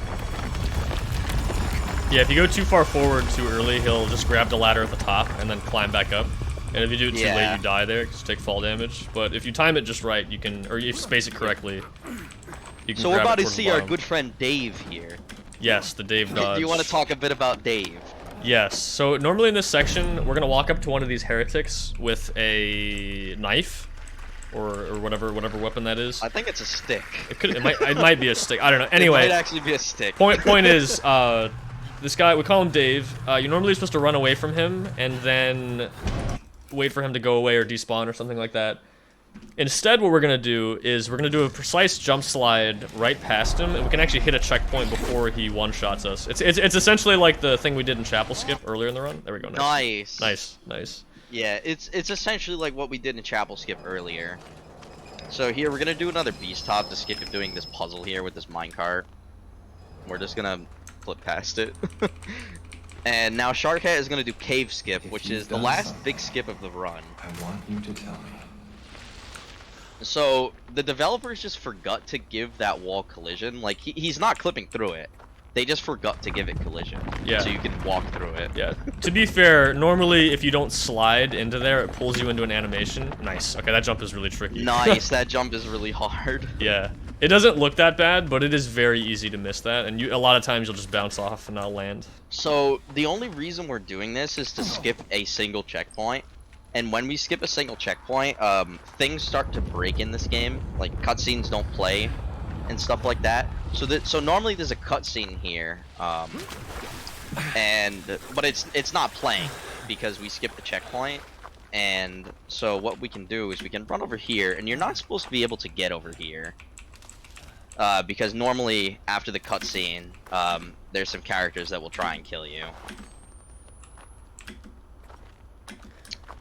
Yeah, if you go too far forward too early, he'll just grab the ladder at the top and then climb back up. And if you do it too late, you die there, just take fall damage. But if you time it just right, you can, or you space it correctly, you can. So we're grab about it to towards the see our bottom. good friend Dave here. Yes, the Dave dodge. Do you want to talk a bit about Dave? Yes. So normally in this section, we're gonna walk up to one of these heretics with a knife, or whatever weapon that is. I think it's a stick. It might be a stick. I don't know. Anyway, It might actually be a stick. Point is, this guy, we call him Dave. You're normally supposed to run away from him and then wait for him to go away or despawn or something like that. Instead, what we're gonna do is we're gonna do a precise jump slide right past him, and we can actually hit a checkpoint before he one-shots us. It's essentially like the thing we did in Chapel Skip earlier in the run. There we go. Nice. Nice. Yeah, it's essentially like what we did in Chapel Skip earlier. So here we're gonna do another beast top to skip doing this puzzle here with this minecart. We're just gonna flip past it. And now Sharkhat is gonna do cave skip, which is the last big skip of the run. I want you to tell me. So the developers just forgot to give that wall collision. Like he's not clipping through it. They just forgot to give it collision. Yeah. So you can walk through it. Yeah. To be fair, normally if you don't slide into there, it pulls you into an animation. Nice. Okay, that jump is really tricky. Nice. That jump is really hard. Yeah. It doesn't look that bad, but it is very easy to miss that, and a lot of times you'll just bounce off and not land. So the only reason we're doing this is to skip a single checkpoint. And when we skip a single checkpoint, things start to break in this game. Like cutscenes don't play, and stuff like that. So normally there's a cutscene here, but it's not playing because we skipped the checkpoint. And so what we can do is we can run over here, and you're not supposed to be able to get over here. Because normally after the cutscene, there's some characters that will try and kill you.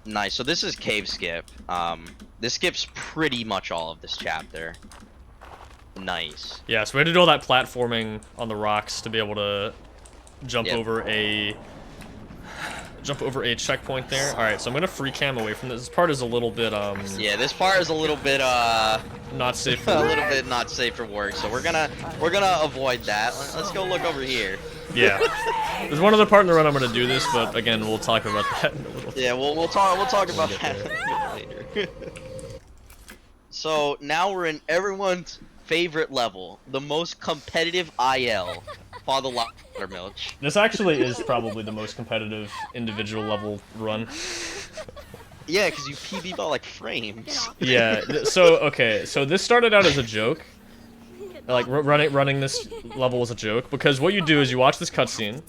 Nice. So this is cave skip. This skips pretty much all of this chapter. Nice. Yeah, so we had to do all that platforming on the rocks to be able to jump over a checkpoint there. All right, so I'm gonna free cam away from this. This part is a little bit Yeah, this part is a little bit not safe for a work. little bit not safe for work. So we're gonna avoid that. Let's go look over here. Yeah. There's one other part in the run I'm gonna do this, but again, we'll talk about that in a little. Yeah, we'll talk about that later. So now we're in everyone's favorite level, the most competitive IL, Father Laudermilch. This actually is probably the most competitive individual level run. Yeah, because you PB by like frames. Yeah. Okay. So this started out as a joke. Like running this level was a joke because what you do is you watch this cutscene,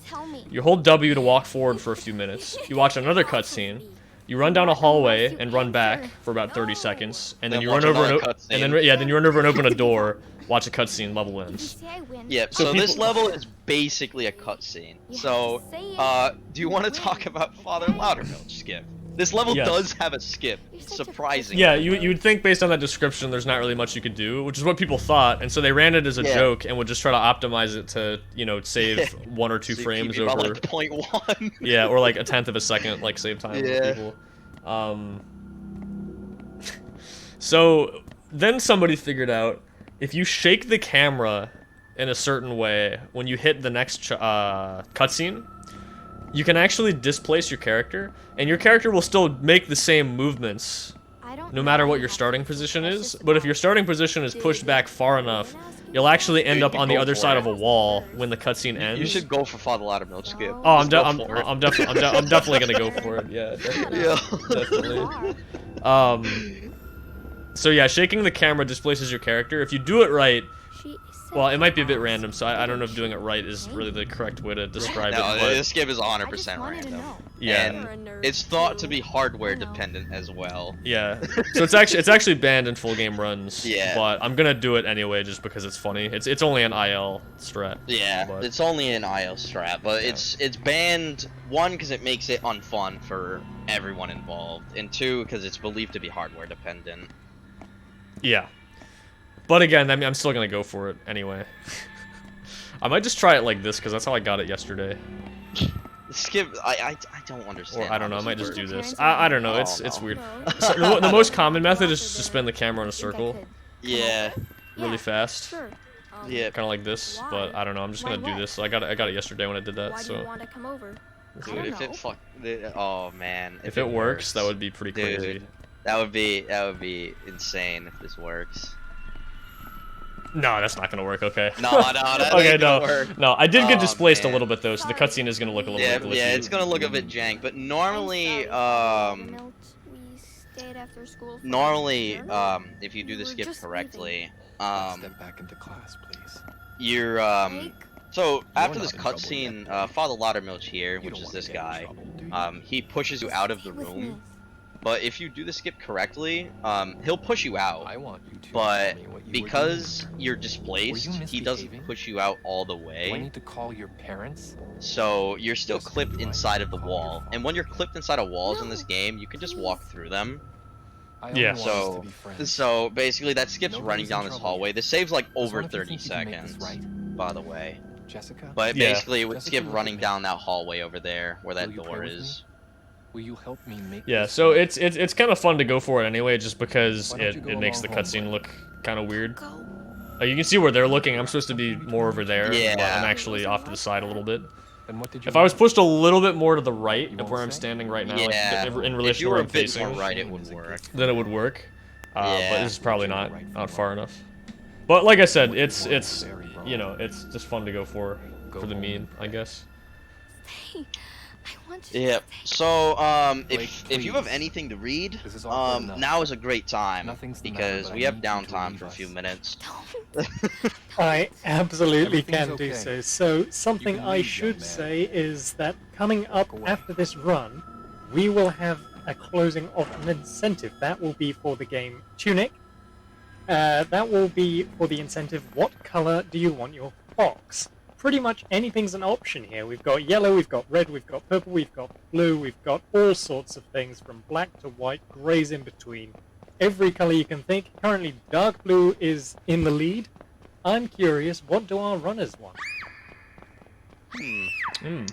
you hold W to walk forward for a few minutes, you watch another cutscene, you run down a hallway and run back for about 30 seconds, and then you run over then you run over and open a door, watch a cutscene, level ends. Yep. So this level is basically a cutscene. So, do you want to talk about Father Laudermilch skip? This level does have a skip, surprisingly. Yeah, you would think based on that description there's not really much you could do, which is what people thought, and so they ran it as a joke and would just try to optimize it to, save 1 or 2 so frames over over like 0.1. Yeah, or like 1/10 of a second, like save time for people. So then somebody figured out if you shake the camera in a certain way when you hit the next cutscene, you can actually displace your character, and your character will still make the same movements no matter what your starting position is. But if your starting position is pushed back far enough, you'll actually end up on the other side of a wall when the cutscene ends. You should go for Father Laudermilch skip. Oh, I'm definitely gonna go for it. Yeah, definitely. Definitely. So yeah, shaking the camera displaces your character. If you do it right, well, it might be a bit random, so I don't know if doing it right is really the correct way to describe it. But this skip is 100% random. Yeah. And it's thought to be hardware dependent as well. Yeah. So it's actually banned in full game runs. Yeah. But I'm gonna do it anyway just because it's funny. It's only an IL strat. Yeah, but it's only an IL strat, but it's banned, 1, because it makes it unfun for everyone involved, and 2, because it's believed to be hardware dependent. Yeah. But again, I mean, I'm still gonna go for it anyway. I might just try it like this because that's how I got it yesterday. Skip, I don't understand. Or I don't know, I might just do this. I don't know, it's weird. So the most common method is just to spin the camera in a circle. Yeah. Really fast. Yeah. Kind of like this, but I don't know. I'm just gonna do this. I got it yesterday when I did that. So. Dude, if it oh man. If it works, that would be pretty crazy. Dude, that would be insane if this works. No, that's not gonna work. Okay. No, that okay, ain't no, gonna work. no. I did get displaced man. a little bit though, so the cutscene is gonna look a little bit glitchy. Yeah, it's gonna look a bit jank, but normally, if you do the skip correctly, step back into class, please. you're so after this cutscene, Father Laudermilch here, which is this guy, he pushes you out of the room. But if you do the skip correctly, he'll push you out. I want you to but tell me what you because were doing. you're displaced, he doesn't misbehaving? push you out all the Do I way. need to call your parents? So you're still Yes, clipped do I inside need of the to call your wall. father? And when you're clipped inside of walls in this game, you can just walk through them. I only Yeah. want us So, to be friends. so basically that skips Nobody's running in down this trouble hallway. yet. This saves like Just over wonder if you 30 think you can make this seconds, right. by the way. Jessica, But Yeah. basically it would Jessica, skip look running at me. down that hallway over there where that Will you door play with is. will you help me make Yeah, this so right? it's kind of fun to go for it anyway, just because Why don't you it go makes the along home cutscene with look kind of weird. You can see where they're looking. I'm supposed to be more over there. Yeah. But I'm actually off to the side a little bit. Then what did you If I was learn? pushed a little bit more to the right You of where won't I'm say? standing right now, Yeah. like, in If relation you to were where a I'm bit facing, more right, it would work. then it would work. Yeah. But this is probably not far enough. But like I said, it's you know, it's just fun to go for the meme, I guess. Hey, I want you Yep. to stay. So, Blake, if you have please. anything to read, This is awkward enough. now is a great time Nothing's the matter, because but I we have need you to downtime leave for a few us. minutes. Don't. I absolutely Everything's can do okay. so. So something can I leave, should young man. say is that coming up away. after this run, we will have a closing of an incentive. That will be for the game Tunic. That will be for the incentive, what color do you want your fox? Pretty much anything's an option here. We've got yellow, we've got red, we've got purple, we've got blue, we've got all sorts of things from black to white, greys in between. Every color you can think. Currently, dark blue is in the lead. I'm curious, what do our runners want? Hmm. Hmm.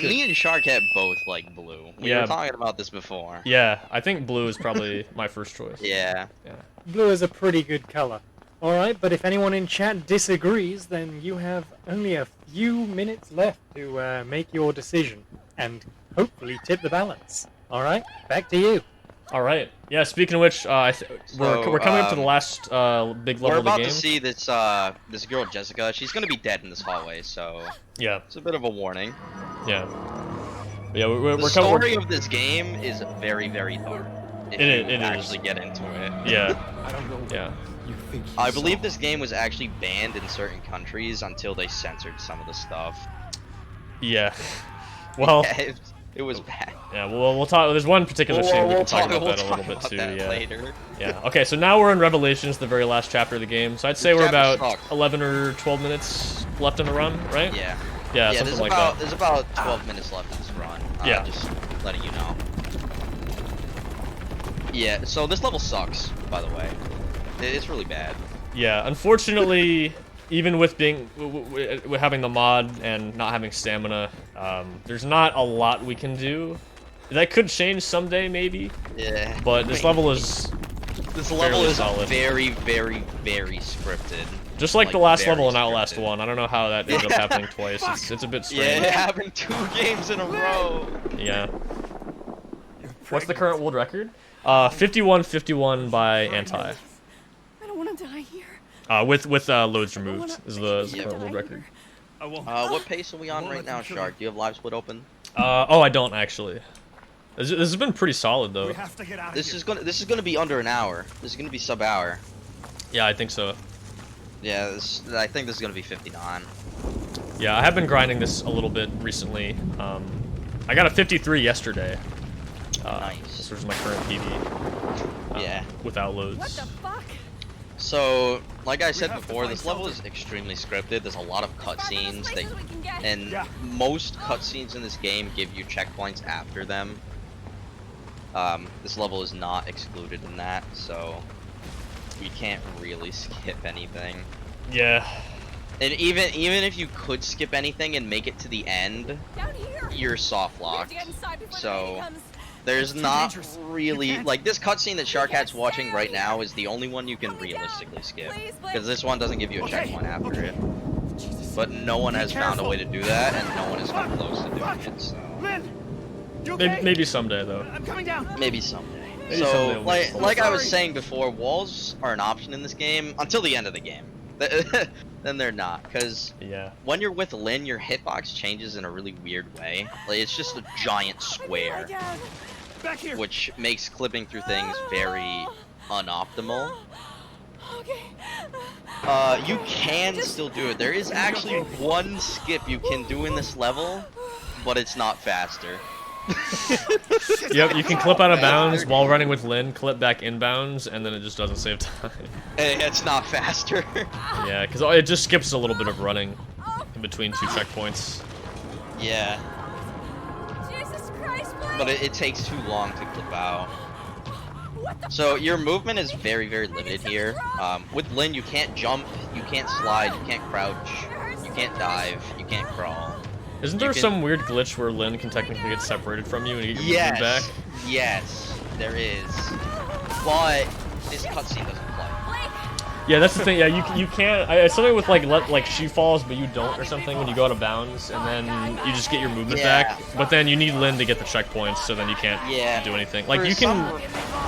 Me and Sharkhat both like blue. We Yeah. were talking about this before. Yeah, I think blue is probably my first choice. Yeah. Yeah. Blue is a pretty good color. Alright, but if anyone in chat disagrees, then you have only a few minutes left to make your decision and hopefully tip the balance. Alright, back to you. All right. Yeah. Speaking of which, we're coming up to the last big level We're of the about game. to see this this girl Jessica. She's gonna be dead in this hallway, so Yeah. it's a bit of a warning. Yeah. Yeah. We're The coming. story of this game is very, very dark. If It you is. actually get into it. Yeah. I don't know. Yeah. You think you I believe saw. this game was actually banned in certain countries until they censored some of the stuff. Yeah. Well. Yeah, it was bad. Yeah. We'll talk. There's one particular scene we can talk about we'll that a talk little bit about too. that Yeah. later. Yeah. Okay. So now we're in Revelations, the very last chapter of the game. So I'd say This we're chapter about sucked. 11 or 12 minutes left in the run, right? Yeah. Yeah. Yeah, Something there's like about that. there's about 12 minutes left in this run. Yeah. Just letting you know. Yeah. So this level sucks, by the way. It's really bad. Yeah, unfortunately, even with being with having the mod and not having stamina, there's not a lot we can do. That could change someday, maybe. Yeah. But this level is This level fairly is solid. very, very, very scripted. just like the last very level in Outlast scripted. 1. I don't know how that ended up happening twice. It's a bit Yeah, strange. it happened 2 games in a row. Yeah. What's the current world record? 51-51 by Anti. I don't want to die here. With loads removed is the Yep. current world record. I won't. What pace are we on right now, Shark? Do you have live split open? Oh, I don't actually. This has been pretty solid though. We have to get out of This here. is gonna be under an hour. This is gonna be sub-hour. Yeah, I think so. Yeah, I think this is gonna be 59. Yeah, I have been grinding this a little bit recently. I got a 53 yesterday. Nice. This was my current PB. Yeah. Without What loads. the fuck? So, like I said have to before, find this level is something. extremely scripted. There's a lot of cutscenes, Places we can get. and Yeah. most cutscenes in this game give you checkpoints after them. This level is not excluded in that, so we can't really skip anything. Yeah. And even if you could skip anything and make it to the end, Down here. you're soft We have locked. to get inside before the So lady comes. there's It's too not dangerous. You really can't- like this cutscene that Sharkhat's can't watching stay right out now here. is the only one you can Hold me down. realistically skip Please, Blake. because this one doesn't give you a Okay, checkpoint after okay. it. But no one has found a way to do that, and no one has come Fuck, close to doing fuck. it. So Lynn, you okay? Maybe someday though. I'm coming down. maybe someday. Maybe someday So we'll like make like I was Sorry. saying before, walls are an option in this game until the end of the game. Then they're not, because Yeah. when you're with Lynn, your hitbox changes in a really weird way. Like it's just a giant Lie square, down. Back here. which makes clipping through things very unoptimal. Okay. You can still do it. There is actually one skip you can do in this level, but it's not faster. Yep, you can clip out of bounds while running with Lynn, clip back inbounds, and then it just doesn't save time. It's not faster. Yeah, because it just skips a little bit of running in between 2 checkpoints. Yeah, Jesus Christ, Blake. but it takes too long to clip out. So your movement is very, very limited here. With Lynn, you can't jump, you can't slide, you can't crouch, you can't dive, you can't crawl. Isn't You there can- some weird glitch where Lynn can technically get separated from you and you get moved Yes, back? yes, there is. But this cutscene doesn't play. Blake. Yeah, that's the thing. Yeah, you can't. It's something with like she falls, but you don't, or something when you go out of bounds, and then you just get your movement back. But then you need Lynn to get the checkpoints, so then you can't do anything. Like you can.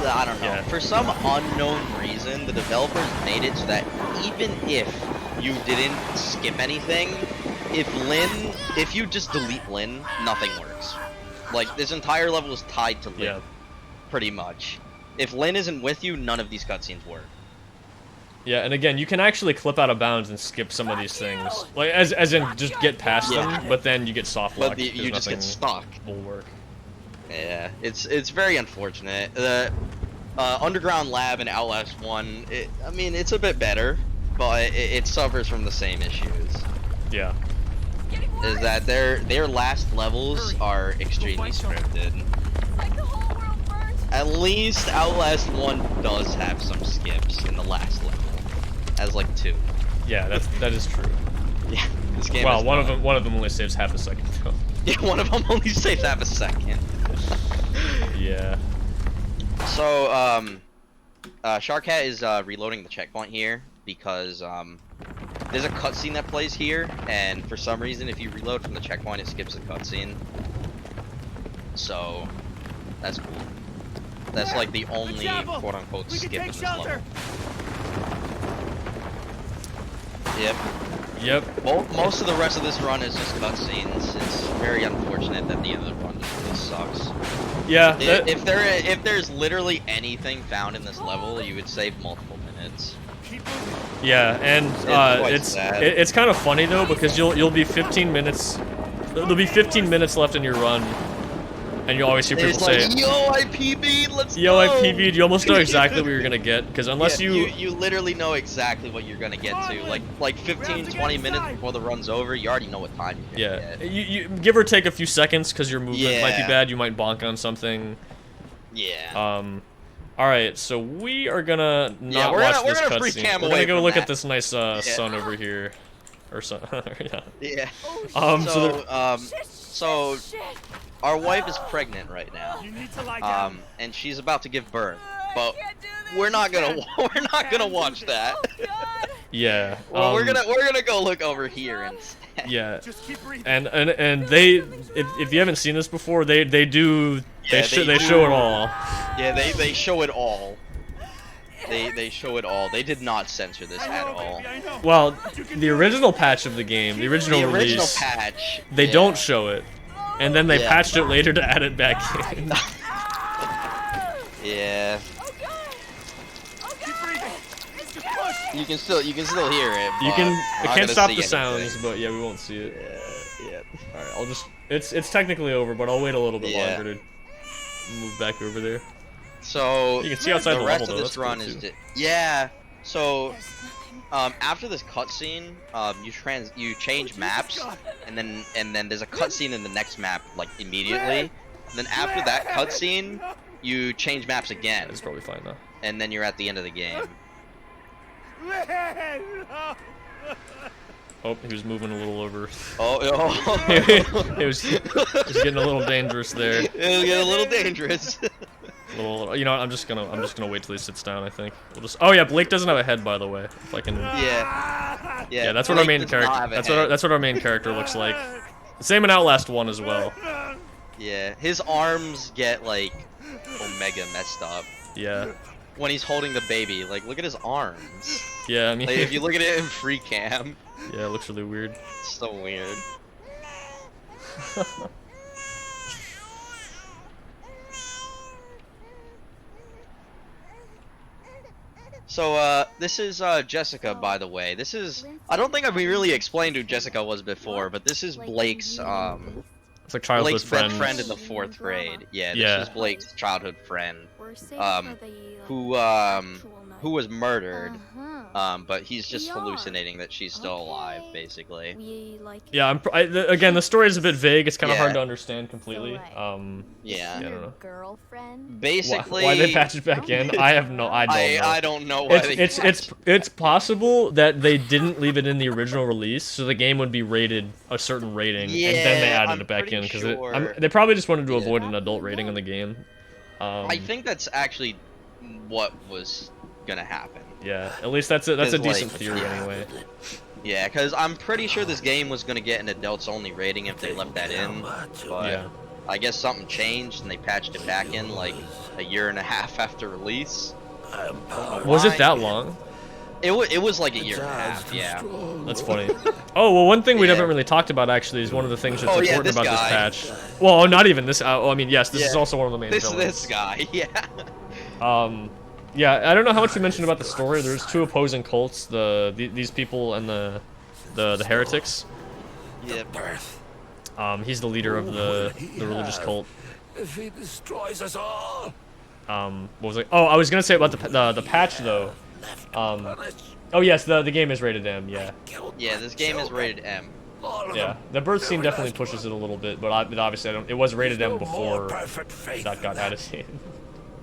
I don't know. Yeah. For some unknown reason, the developers made it so that even if you didn't skip anything, if you just delete Lynn, nothing works. Like this entire level is tied to Lynn, pretty much. If Lynn isn't with you, none of these cutscenes work. Yeah, and again, you can actually clip out of bounds and skip some of these things, like as in just get past them, but then you get soft locked. But you just get stuck. Will work. Yeah, it's very unfortunate. The Underground Lab in Outlast 1, I mean, it's a bit better, but it suffers from the same issues. Yeah. Is that their last levels are extremely scripted. At least Outlast 1 does have some skips in the last level. As like 2. Yeah, that is true. Yeah, this game Well, is one of them only saves half a second though. Yeah, one of them only saves half a second. Yeah. So, Sharkhat is reloading the checkpoint here because there's a cutscene that plays here, and for some reason, if you reload from the checkpoint, it skips the cutscene. So, that's cool. That's like the only quote-unquote skip in this level. Yep. Yep. Most of the rest of this run is just cutscenes. It's very unfortunate that the end of the run just really sucks. Yeah. If there's literally anything found in this level, you would save multiple minutes. Yeah, and it's kind of funny though because you'll be 15 minutes. There'll be 15 minutes left in your run. And you always hear people say, "Yo, I PB'd, let's go!" Yo, I PB'd. You almost know exactly what you're gonna get, because unless you literally know exactly what you're gonna get to. Like 15, 20 minutes before the run's over, you already know what time you're gonna get. You give or take a few seconds, because your movement might be bad. You might bonk on something. Yeah. All right, so we are gonna not watch this cutscene. We're gonna go look at this nice sun over here, or sun. Yeah. Yeah. So our wife is pregnant right now, and she's about to give birth, but we're not gonna watch that. Yeah. Well, we're gonna go look over here instead. Yeah. And they, if you haven't seen this before, they show it all. Yeah, they show it all. They show it all. They did not censor this at all. Well, the original patch of the game, the original release, patch, they don't show it, and then they patched it later to add it back in. Yeah. You can still hear it. I can't stop the sounds, but yeah, we won't see it. Yeah. All right, I'll just. It's technically over, but I'll wait a little bit longer to move back over there. So you can see outside the rest level, of this run is so after this cutscene, you change maps, and then there's a cutscene in the next map like immediately. And then after that cutscene, you change maps again. It's probably fine though. And then you're at the end of the game. Oh, he was moving a little over. Oh. It was getting a little dangerous there. It was getting a little dangerous. You know what, I'm just gonna wait till he sits down. I think we'll just. Oh yeah, Blake doesn't have a head, by the way. If I can. Yeah. That's what our main character. That's what our main character looks like. Same in Outlast 1 as well. Yeah, his arms get like omega messed up. Yeah. When he's holding the baby, like look at his arms. Yeah, I mean. Like, if you look at it in free cam. Yeah, it looks really weird. It's so weird. So, this is, Jessica, by the way. This is... I don't think I've really explained who Jessica was before, but this is Blake's, It's like childhood Blake's best friend in the 4th grade. Yeah, this is Blake's childhood friend. Who was murdered. But he's just hallucinating that she's still alive, basically. Yeah, again, the story is a bit vague. It's kind of hard to understand completely. Yeah. I don't know. Girlfriend? Basically, why they patched it back in? I don't know. I don't know why it's possible that they didn't leave it in the original release, so the game would be rated a certain rating, and then they added it back in because they probably just wanted to avoid an adult rating in the game. I think that's actually what was gonna happen. Yeah, at least that's a Because, decent like, theory anyway. Yeah, because I'm pretty sure this game was gonna get an adults-only rating if they left that in, but Yeah. I guess something changed and they patched it back in like a year and a half after release. Was it Why? that long? It was like a year and a half, yeah. That's funny. Oh, well, one thing we Yeah. haven't really talked about actually is one of the things that's Oh, yeah, important this about guy. this patch. Well, not even this. I mean, yes, this is Yeah. also one of the main This villains. guy, yeah. Yeah, I don't know how much we mentioned about the story. There's two opposing cults, these people and the heretics. Yep. He's the leader of the religious cult. If he destroys us all, What was I? Oh, I was gonna say about the patch though. Oh yes, the game is rated M. Yeah. Yeah, this game is rated M. Yeah. The birth scene definitely pushes it a little bit, but obviously I don't. It was rated M before that got added in.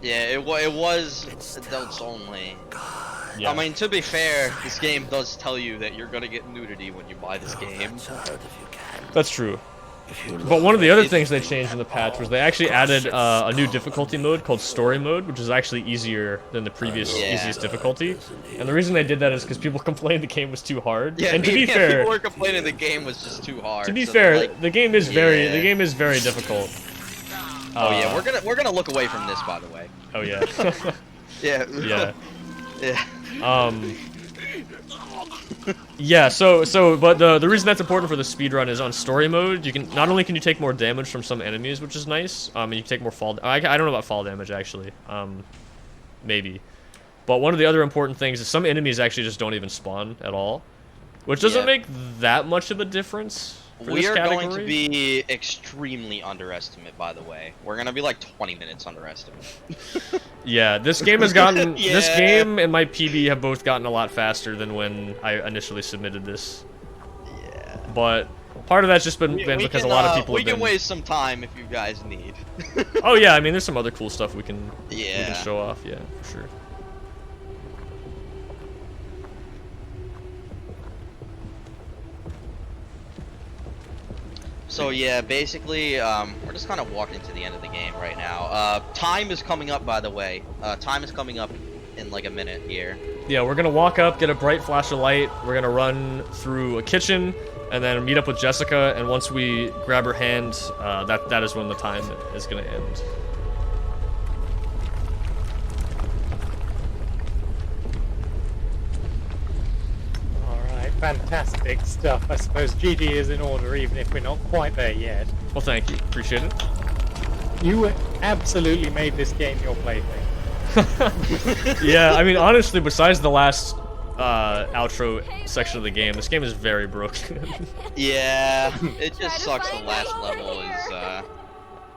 Yeah, it was adults only. Yeah. I mean, to be fair, this game does tell you that you're gonna get nudity when you buy this game. That's true. But one of the other things they changed in the patch was they actually added a new difficulty mode called Story Mode, which is actually easier than the previous Yeah. easiest difficulty. And the reason they did that is because people complained the game was too hard. Yeah, And to be fair, people were complaining the game was just too hard. to be so fair, they're like, the game is very difficult. oh yeah, we're gonna look away from this, by the way. Oh yeah. Yeah. Yeah. Yeah. Yeah, but the reason that's important for the speedrun is on story mode, you can not only can you take more damage from some enemies, which is nice, and you can take more fall. I don't know about fall damage actually, maybe. But one of the other important things is some enemies actually just don't even spawn at all, which doesn't Yeah. make that much of a difference. For We this are category. going to be extremely underestimate, by the way. We're gonna be like 20 minutes underestimate. Yeah, this game has gotten this Yeah. game and my PB have both gotten a lot faster than when I initially submitted this. Yeah. But part of that's just been because a lot of people we have been. can waste some time if you guys need. Oh yeah, I mean there's some other cool stuff we can Yeah. show off, yeah, for sure. So yeah, basically, we're just kind of walking to the end of the game right now. Time is coming up, by the way. Time is coming up in like a minute here. Yeah, we're gonna walk up, get a bright flash of light, we're gonna run through a kitchen, and then meet up with Jessica, and once we grab her hand, that is when the time is gonna end. Alright, fantastic stuff. I suppose GG is in order, even if we're not quite there yet. Well, thank you, appreciate it. You absolutely made this game your plaything. Yeah, I mean, honestly, besides the last outro section of the game, this game is very broken. Yeah, it Try just to sucks. The find last out level later. is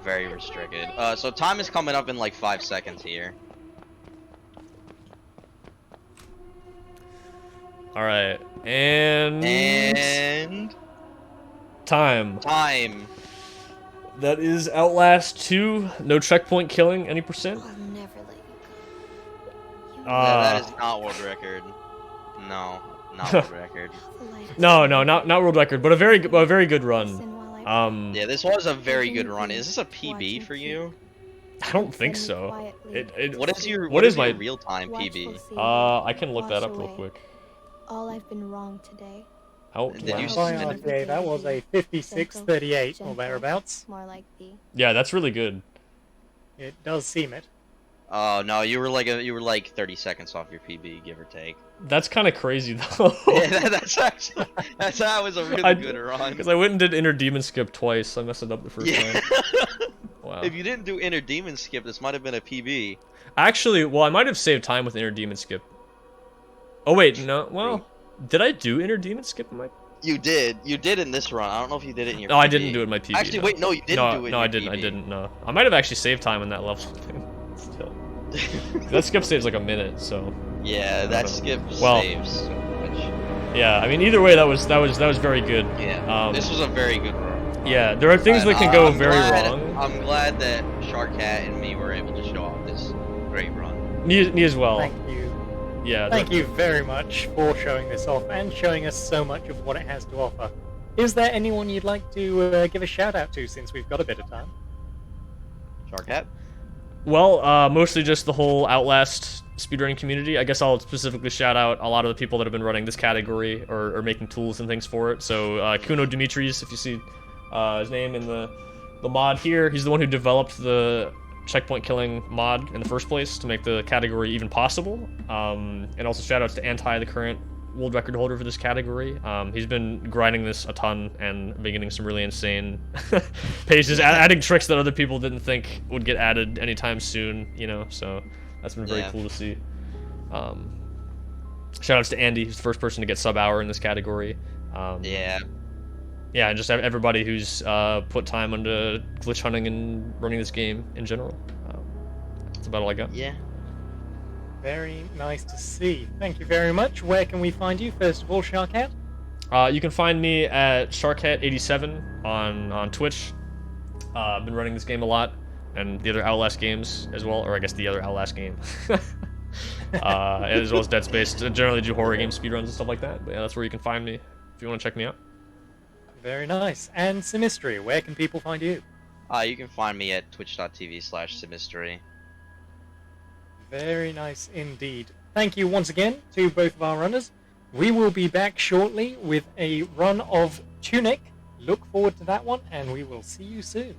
very restricted. So time is coming up in like 5 seconds here. All right, and time. Time. That is Outlast 2. No checkpoint killing, any percent? I'll never let you go. That is not world record. No, not world record. No, not world record, but a very good run. Yeah, this was a very good run. Is this a PB for you? I don't think so. What is your What is my real-time PB? I can look that up real quick. All I've been wrong today. Did you Outlast. submit Fine, okay, that was a 56-38 or thereabouts. More like the Yeah, that's really good. It does seem it. Oh no, you were like 30 seconds off your PB, give or take. That's kind of crazy though. Yeah, that was a really good run. Because I went and did Inner Demon Skip twice. I messed it up the first Yeah. time. Wow. If you didn't do Inner Demon Skip, this might have been a PB. Actually, well, I might have saved time with Inner Demon Skip. Oh wait, no. Well, did I do Inner Demon Skip in my? You did in this run. I don't know if you did it in your. No, PB. I didn't do it in my PB. Actually, no. wait, no, you didn't do it. No, in I your didn't. PB. I didn't. No, I might have actually saved time in that level. Still, that skip saves like a minute, so. Yeah, that skip Well, saves so much. Yeah, I mean, either way, that was very good. Yeah, this was a very good run. Yeah, there are things that can go very wrong. I'm glad that Sharkhat and me were able to show off this great run. Me as well. Thank you. Yeah. Thank you very much for showing this off and showing us so much of what it has to offer. Is there anyone you'd like to give a shout out to since we've got a bit of time? Sharkhat? Well, mostly just the whole Outlast speedrunning community. I guess I'll specifically shout out a lot of the people that have been running this category or making tools and things for it. So Kuno Dimitris, if you see his name in the mod here, he's the one who developed the checkpoint killing mod in the first place to make the category even possible. And also shout outs to Anti, the current world record holder for this category. He's been grinding this a ton and been getting some really insane paces, adding tricks that other people didn't think would get added anytime soon, you know, so that's been very cool to see. Shout outs to Andy, who's the first person to get sub hour in this category. Yeah, and just everybody who's put time into glitch hunting and running this game in general. That's about all I got. Yeah. Very nice to see. Thank you very much. Where can we find you, first of all, Sharkhat? You can find me at Sharkhat87 on Twitch. I've been running this game a lot, and the other Outlast games as well, or I guess the other Outlast game. As well as Dead Space. I generally do horror game speedruns and stuff like that, but yeah, that's where you can find me if you want to check me out. Very nice. And Symystery, where can people find you? You can find me at twitch.tv/Symystery. Very nice indeed. Thank you once again to both of our runners. We will be back shortly with a run of Tunic. Look forward to that one, and we will see you soon.